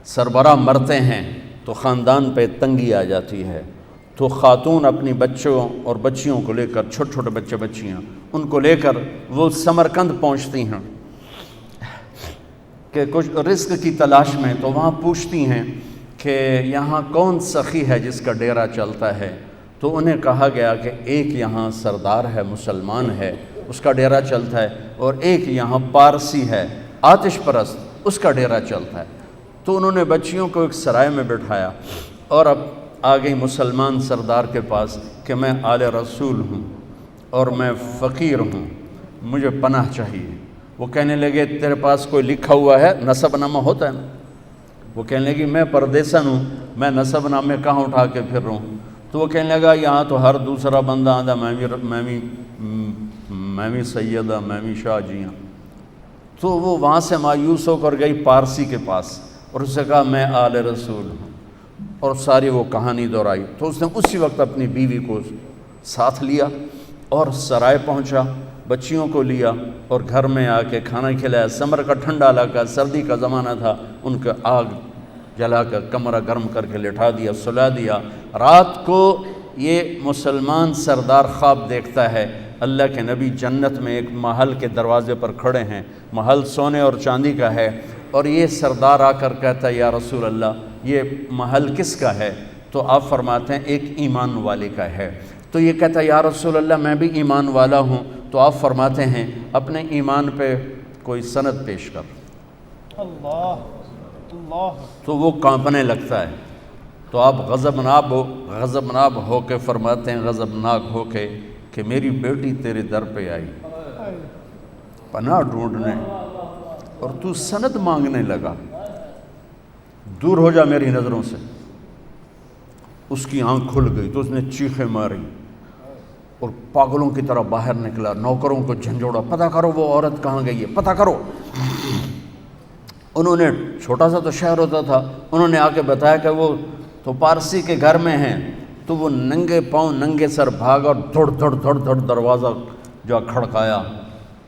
سربراہ مرتے ہیں تو خاندان پہ تنگی آ جاتی ہے. تو خاتون اپنی بچوں اور بچیوں کو لے کر، چھوٹے چھوٹے بچے بچیاں ان کو لے کر وہ سمرقند پہنچتی ہیں کہ کچھ رزق کی تلاش میں. تو وہاں پوچھتی ہیں کہ یہاں کون سخی ہے جس کا ڈیرا چلتا ہے؟ تو انہیں کہا گیا کہ ایک یہاں سردار ہے، مسلمان ہے، اس کا ڈیرا چلتا ہے، اور ایک یہاں پارسی ہے آتش پرست، اس کا ڈیرا چلتا ہے. تو انہوں نے بچیوں کو ایک سرائے میں بٹھایا اور اب آ گئی مسلمان سردار کے پاس کہ میں آل رسول ہوں اور میں فقیر ہوں، مجھے پناہ چاہیے. وہ کہنے لگے تیرے پاس کوئی لکھا ہوا ہے؟ نسب نامہ ہوتا ہے نا. وہ کہنے لگی میں پردیسن ہوں، میں نسب نامے کہاں اٹھا کے پھر رہا ہوں. تو وہ کہنے لگا یہاں تو ہر دوسرا بندہ آدھا میں بھی سیدہ، میں بھی شاہ جی ہوں. تو وہ وہاں سے مایوس ہو کر گئی پارسی کے پاس اور اس سے کہا میں آل رسول ہوں، اور ساری وہ کہانی دہرائی. تو اس نے اسی وقت اپنی بیوی کو ساتھ لیا اور سرائے پہنچا، بچیوں کو لیا اور گھر میں آ کے کھانا کھلایا. سمر کا ٹھنڈا علاقہ، سردی کا زمانہ تھا، ان کا آگ جلا کر کمرہ گرم کر کے لٹھا دیا، سلا دیا. رات کو یہ مسلمان سردار خواب دیکھتا ہے اللہ کے نبی جنت میں ایک محل کے دروازے پر کھڑے ہیں، محل سونے اور چاندی کا ہے، اور یہ سردار آ کر کہتا ہے یا رسول اللہ یہ محل کس کا ہے؟ تو آپ فرماتے ہیں ایک ایمان والے کا ہے. تو یہ کہتا ہے یا رسول اللہ میں بھی ایمان والا ہوں. تو آپ فرماتے ہیں اپنے ایمان پہ کوئی سند پیش کر. اللہ اللہ. تو وہ کانپنے لگتا ہے. تو آپ غضبناک ہو کے فرماتے ہیں غضبناک ہو کے کہ میری بیٹی تیرے در پہ آئی پناہ ڈھونڈنے اور تو سند مانگنے لگا، دور ہو جا میری نظروں سے. اس کی آنکھ کھل گئی تو اس نے چیخیں ماری اور پاگلوں کی طرح باہر نکلا، نوکروں کو جھنجھوڑا، پتہ کرو وہ عورت کہاں گئی ہے، پتہ کرو. انہوں نے چھوٹا سا تو شہر ہوتا تھا، انہوں نے آ کے بتایا کہ وہ تو پارسی کے گھر میں ہیں. تو وہ ننگے پاؤں ننگے سر بھاگا اور دھڑ دروازہ جو کھڑکایا.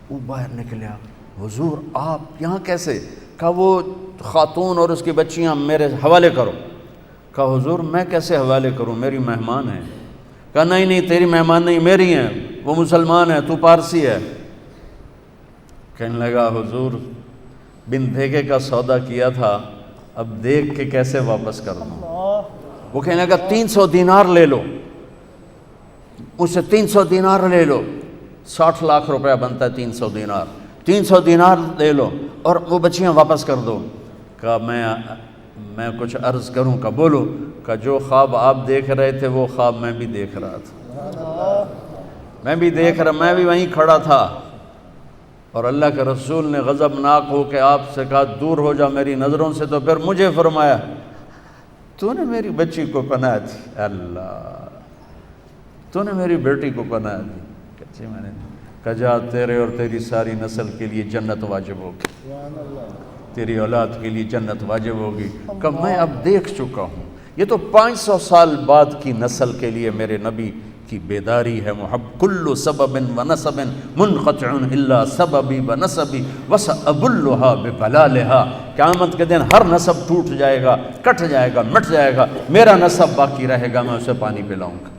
وہ باہر نکلیا، حضور آپ یہاں کیسے؟ کہا وہ خاتون اور اس کی بچیاں میرے حوالے کرو. کہا حضور میں کیسے حوالے کروں، میری مہمان ہیں. کہا نہیں تیری مہمان نہیں، میری ہیں، وہ مسلمان ہے، تو پارسی ہے. کہنے لگا حضور بن دھیگے کا سودا کیا تھا، اب دیکھ کے کیسے واپس کر دوں. وہ کہنے لگا 300 دینار لے لو، مجھ سے 300 دینار لے لو، 60 لاکھ روپیہ بنتا ہے 300 دینار، 300 دینار لے لو اور وہ بچیاں واپس کر دو. کہا میں کچھ عرض کروں؟ کا بولو. کہ جو خواب آپ دیکھ رہے تھے وہ خواب میں بھی دیکھ رہا تھا، میں بھی وہیں کھڑا تھا. اور اللہ کے رسول نے غضبناک ہو کے آپ سے کہا دور ہو جا میری نظروں سے. تو پھر مجھے فرمایا تو نے میری بچی کو پناہ دی، اللہ تو نے میری بیٹی کو پناہ دی. کہتے میں نے کہا جا تیرے اور تیری ساری نسل کے لیے جنت واجب ہوگی، تیری اولاد کے لیے جنت واجب ہوگی. کہ میں اب دیکھ چکا ہوں یہ تو 500 سال بعد کی نسل کے لیے میرے نبی کی بیداری ہے. کل سبب و نسب منقطع الا سببی و نسبی وسأبلھا ببلالھا. قیامت کے دن ہر نسب ٹوٹ جائے گا، کٹ جائے گا، مٹ جائے گا، میرا نسب باقی رہے گا، میں اسے پانی پلاؤں گا.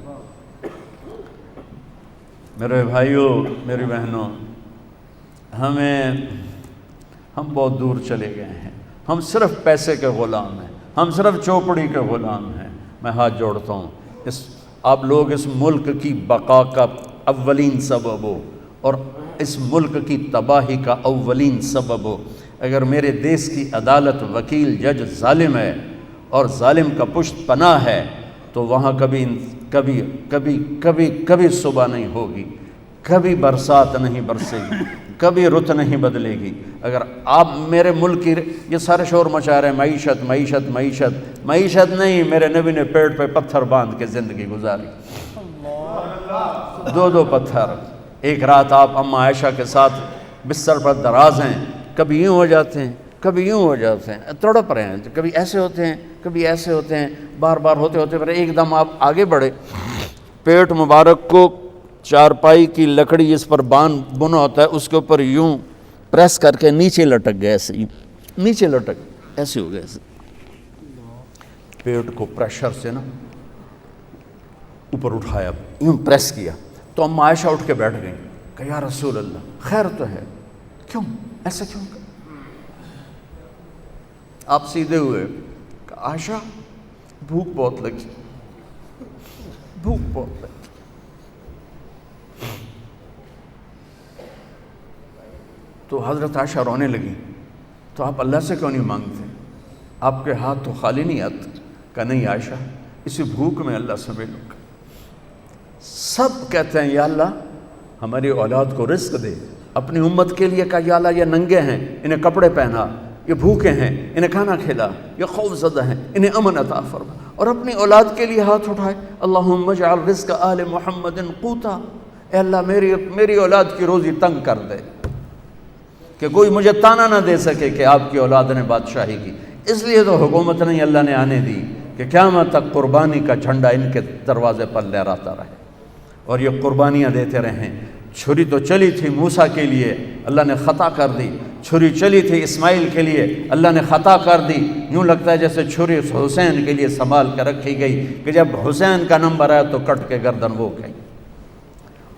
میرے بھائیوں، میری بہنوں، ہم بہت دور چلے گئے ہیں. ہم صرف پیسے کے غلام ہیں، ہم صرف چوپڑی کے غلام ہیں. میں ہاتھ جوڑتا ہوں، آپ لوگ اس ملک کی بقا کا اولین سبب ہو اور اس ملک کی تباہی کا اولین سبب ہو. اگر میرے دیس کی عدالت، وکیل، جج ظالم ہے اور ظالم کا پشت پناہ ہے تو وہاں کبھی صبح نہیں ہوگی، کبھی برسات نہیں برسے گی، کبھی رت نہیں بدلے گی. اگر آپ میرے ملک کی یہ سارے شور مچا رہے ہیں معیشت معیشت معیشت، معیشت نہیں، میرے نبی نے پیٹ پہ پتھر باندھ کے زندگی گزاری. 2 پتھر. ایک رات آپ اماں عائشہ کے ساتھ بستر پر دراز ہیں، کبھی یوں ہو جاتے ہیں، کبھی یوں ہو جاتے ہیں، تڑپ رہے ہیں، کبھی ایسے ہوتے ہیں، کبھی ایسے ہوتے ہیں، بار بار ہوتے ہوتے پھر ایک دم آپ آگے بڑھے. پیٹ مبارک کو چارپائی کی لکڑی جس پر بنا ہوتا ہے اس کے اوپر یوں پریس کر کے نیچے لٹک گئے، ایسے نیچے لٹک ایسے ہو گئے. پیٹ کو پریشر سے نا اوپر اٹھایا، یوں پریس کیا تو اماں عائشہ اٹھ کے بیٹھ گئیں کہ یا رسول اللہ خیر تو ہے، کیوں ایسا کیوں؟ آپ سیدھے ہوئے کہ عائشہ بھوک بہت لگی، بھوک بہت لگی. تو حضرت عائشہ رونے لگی. تو آپ اللہ سے کیوں نہیں مانگتے؟ آپ کے ہاتھ تو خالی نہیں آتے. کہ نہیں عائشہ، اسی بھوک میں اللہ سے ملوں گا. سب کہتے ہیں یا اللہ ہماری اولاد کو رزق دے. اپنی امت کے لیے کہا یا اللہ یہ ننگے ہیں، انہیں کپڑے پہنا، یہ بھوکے ہیں، انہیں کھانا کھلا، یہ خوف زدہ ہیں، انہیں امن عطا فرما. اور اپنی اولاد کے لیے ہاتھ اٹھائے، اللہم اجعل رزق آل محمد قوتا. اے اللہ میری اولاد کی روزی تنگ کر دے کہ کوئی مجھے تانا نہ دے سکے کہ آپ کی اولاد نے بادشاہی کی. اس لیے تو حکومت نہیں اللہ نے آنے دی کہ قیامت تک قربانی کا جھنڈا ان کے دروازے پر لہراتا رہے اور یہ قربانیاں دیتے رہیں. چھری تو چلی تھی موسیٰ کے لیے، اللہ نے خطا کر دی. چھری چلی تھی اسماعیل کے لیے، اللہ نے خطا کر دی. یوں لگتا ہے جیسے چھری حسین کے لیے سنبھال کر رکھی گئی کہ جب حسین کا نمبر آیا تو کٹ کے گردن وہ کھائی.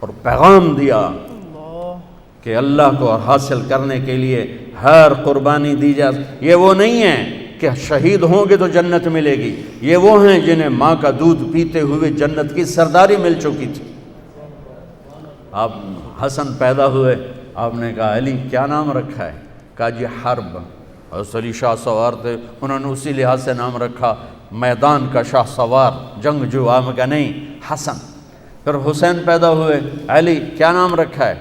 اور پیغام دیا کہ اللہ کو حاصل کرنے کے لیے ہر قربانی دی جائے. یہ وہ نہیں ہے کہ شہید ہوں گے تو جنت ملے گی، یہ وہ ہیں جنہیں ماں کا دودھ پیتے ہوئے جنت کی سرداری مل چکی تھی. آپ حسن پیدا ہوئے، آپ نے کہا علی کیا نام رکھا ہے؟ کہا جی حرب. حضرت علی شاہ سوار تھے، انہوں نے اسی لحاظ سے نام رکھا میدان کا شاہ سوار، جنگ جو. آپ کا نہیں حسن. پھر حسین پیدا ہوئے، علی کیا نام رکھا ہے؟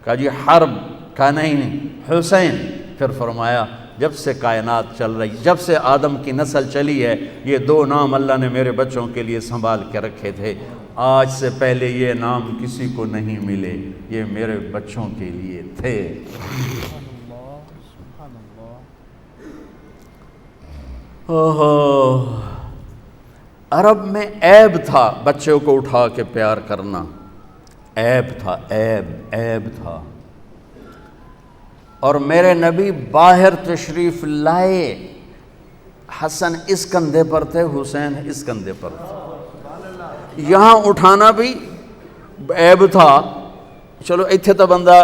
کہا جی حرب. کہا نہیں حسین. پھر فرمایا جب سے کائنات چل رہی، جب سے آدم کی نسل چلی ہے، یہ 2 نام اللہ نے میرے بچوں کے لیے سنبھال کے رکھے تھے. آج سے پہلے یہ نام کسی کو نہیں ملے، یہ میرے بچوں کے لیے تھے. عرب میں عیب تھا بچوں کو اٹھا کے پیار کرنا، عیب تھا، عیب تھا. اور میرے نبی باہر تشریف لائے، حسن اس کندھے پر تھے، حسین اس کندھے پر تھے. یہاں اٹھانا بھی عیب تھا، چلو ایتھے تو بندہ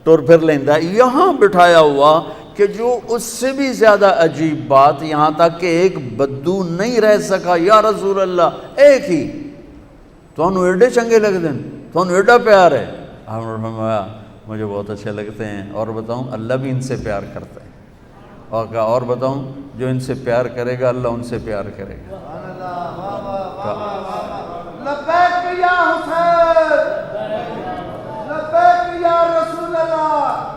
ٹور پھر لیندہ. یہاں بٹھایا ہوا کہ جو اس سے بھی زیادہ عجیب بات، یہاں تک کہ ایک بدو نہیں رہ سکا. یا رسول اللہ ایک ہی تو انہوں ایڈے چنگے لگتے ہیں، تو انہوں ایڈا پیار ہے. آپ نے فرمایا مجھے بہت اچھے لگتے ہیں، اور بتاؤں اللہ بھی ان سے پیار کرتا ہے. اور کہا اور بتاؤں جو ان سے پیار کرے گا اللہ ان سے پیار کرے گا. لبیک یا حسین، لبیک یا رسول اللہ.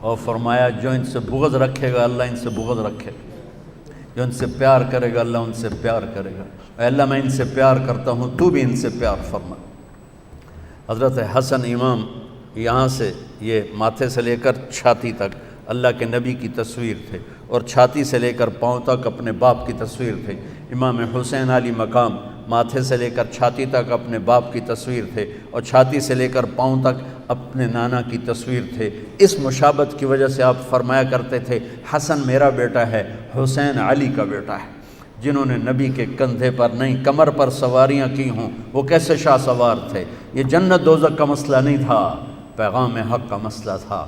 اور فرمایا جو ان سے بغض رکھے گا اللہ ان سے بغض رکھے گا، جو ان سے پیار کرے گا اللہ ان سے پیار کرے گا. اے اللہ میں ان سے پیار کرتا ہوں، تو بھی ان سے پیار فرما. حضرت حسن امام یہاں سے یہ ماتھے سے لے کر چھاتی تک اللہ کے نبی کی تصویر تھے، اور چھاتی سے لے کر پاؤں تک اپنے باپ کی تصویر تھے۔ امام حسین علی مقام ماتھے سے لے کر چھاتی تک اپنے باپ کی تصویر تھے، اور چھاتی سے لے کر پاؤں تک اپنے نانا کی تصویر تھے۔ اس مشابت کی وجہ سے آپ فرمایا کرتے تھے حسن میرا بیٹا ہے، حسین علی کا بیٹا ہے۔ جنہوں نے نبی کے کندھے پر نہیں کمر پر سواریاں کی ہوں وہ کیسے شاہ سوار تھے۔ یہ جنت دوزخ کا مسئلہ نہیں تھا، پیغام حق کا مسئلہ تھا۔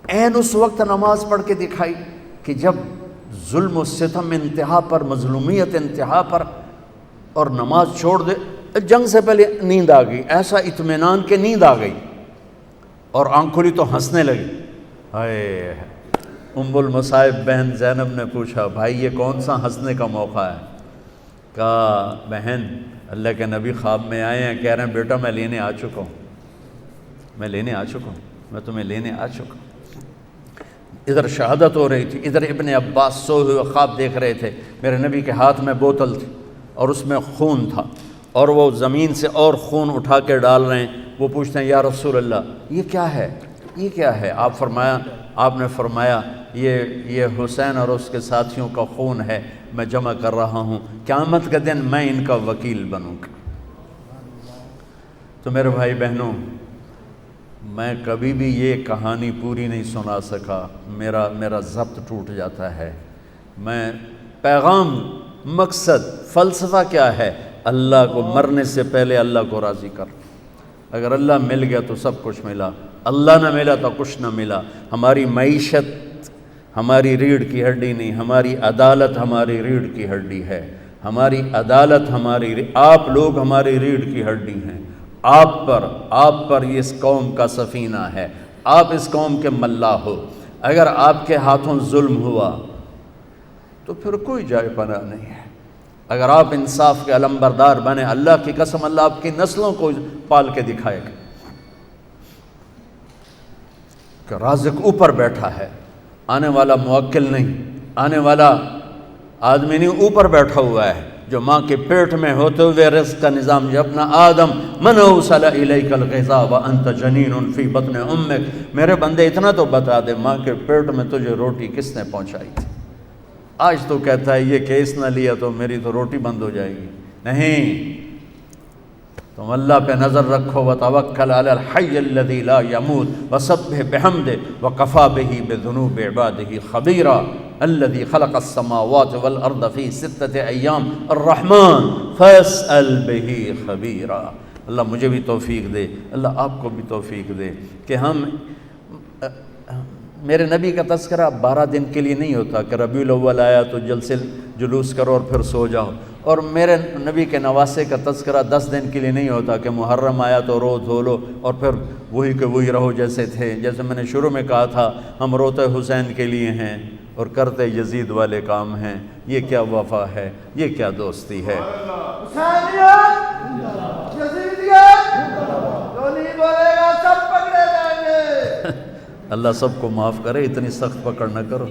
عین اس وقت نماز پڑھ کے دکھائی کہ جب ظلم و ستم انتہا پر، مظلومیت انتہا پر، اور نماز چھوڑ دے۔ جنگ سے پہلے نیند آ گئی، ایسا اطمینان کہ نیند آ گئی، اور آنکھ کھلی تو ہنسنے لگی۔ ہائے، ام المصائب بہن زینب نے پوچھا بھائی یہ کون سا ہنسنے کا موقع ہے؟ کہا بہن اللہ کے نبی خواب میں آئے ہیں، کہہ رہے ہیں بیٹا میں لینے آ چکا ہوں، میں تمہیں لینے آ چکا ہوں۔ ادھر شہادت ہو رہی تھی، ادھر ابن عباس سوئے ہوئے خواب دیکھ رہے تھے۔ میرے نبی کے ہاتھ میں بوتل تھی اور اس میں خون تھا، اور وہ زمین سے اور خون اٹھا کے ڈال رہے ہیں۔ وہ پوچھتے ہیں یا رسول اللہ یہ کیا ہے؟ آپ نے فرمایا یہ حسین اور اس کے ساتھیوں کا خون ہے، میں جمع کر رہا ہوں، قیامت کے دن میں ان کا وکیل بنوں گا۔ تو میرے بھائی بہنوں، میں کبھی بھی یہ کہانی پوری نہیں سنا سکا، میرا ضبط ٹوٹ جاتا ہے۔ میں پیغام، مقصد، فلسفہ کیا ہے؟ اللہ کو مرنے سے پہلے اللہ کو راضی کر۔ اگر اللہ مل گیا تو سب کچھ ملا، اللہ نہ ملا تو کچھ نہ ملا۔ ہماری معیشت ہماری ریڑھ کی ہڈی نہیں، ہماری عدالت ہماری ریڑھ کی ہڈی ہے۔ ہماری عدالت آپ لوگ ہماری ریڑھ کی ہڈی ہیں۔ آپ پر اس قوم کا سفینہ ہے، آپ اس قوم کے ملا ہو۔ اگر آپ کے ہاتھوں ظلم ہوا تو پھر کوئی جائے پناہ نہیں ہے۔ اگر آپ انصاف کے علمبردار بنے، اللہ کی قسم اللہ آپ کی نسلوں کو پال کے دکھائے گا کہ رازق اوپر بیٹھا ہے، آنے والا موکل نہیں، آنے والا آدمی نہیں، اوپر بیٹھا ہوا ہے جو ماں کے پیٹ میں ہوتے ہوئے رزق کا نظام۔ جبنا آدم من اوصل الیک الغذاء وانت جنین فی بطن امک، میرے بندے اتنا تو بتا دے ماں کے پیٹ میں تجھے روٹی کس نے پہنچائی تھی؟ آج تو کہتا ہے یہ کیس نہ لیا تو میری تو روٹی بند ہو جائے گی۔ نہیں، تم اللہ پہ نظر رکھو، وتوکل علی الحی الذی لا یموت وسبح بحمدہ وکفی بہ بذنوب عبادہ خبیرا الذی خلق السماوات والارض فی 6 ایام الرحمن فاسأل بہ خبیرا۔ اللہ مجھے بھی توفیق دے، اللہ آپ کو بھی توفیق دے کہ ہم میرے نبی کا تذکرہ 12 دن کے لیے نہیں ہوتا کہ ربیع الاول آیا تو جلوس کرو اور پھر سو جاؤ، اور میرے نبی کے نواسے کا تذکرہ 10 دن کے لیے نہیں ہوتا کہ محرم آیا تو رو دھو لو اور پھر وہی کہ وہی رہو جیسے تھے۔ جیسے میں نے شروع میں کہا تھا ہم روتے حسین کے لیے ہیں اور کرتے یزید والے کام ہیں۔ یہ کیا وفا ہے، یہ کیا دوستی ہے؟ حسینیت، یزیدیت، جو نہیں بولے گا سب پکڑے جائیں گے۔ اللہ سب کو معاف کرے، اتنی سخت پکڑ نہ کرو۔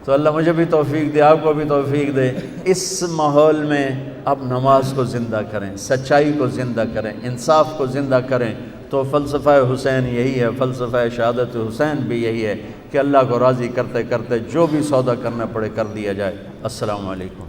تو اللہ مجھے بھی توفیق دے، آپ کو بھی توفیق دے۔ اس ماحول میں آپ نماز کو زندہ کریں، سچائی کو زندہ کریں، انصاف کو زندہ کریں۔ تو فلسفہ حسین یہی ہے، فلسفہ شہادت حسین بھی یہی ہے کہ اللہ کو راضی کرتے کرتے جو بھی سودا کرنا پڑے کر دیا جائے۔ السلام علیکم۔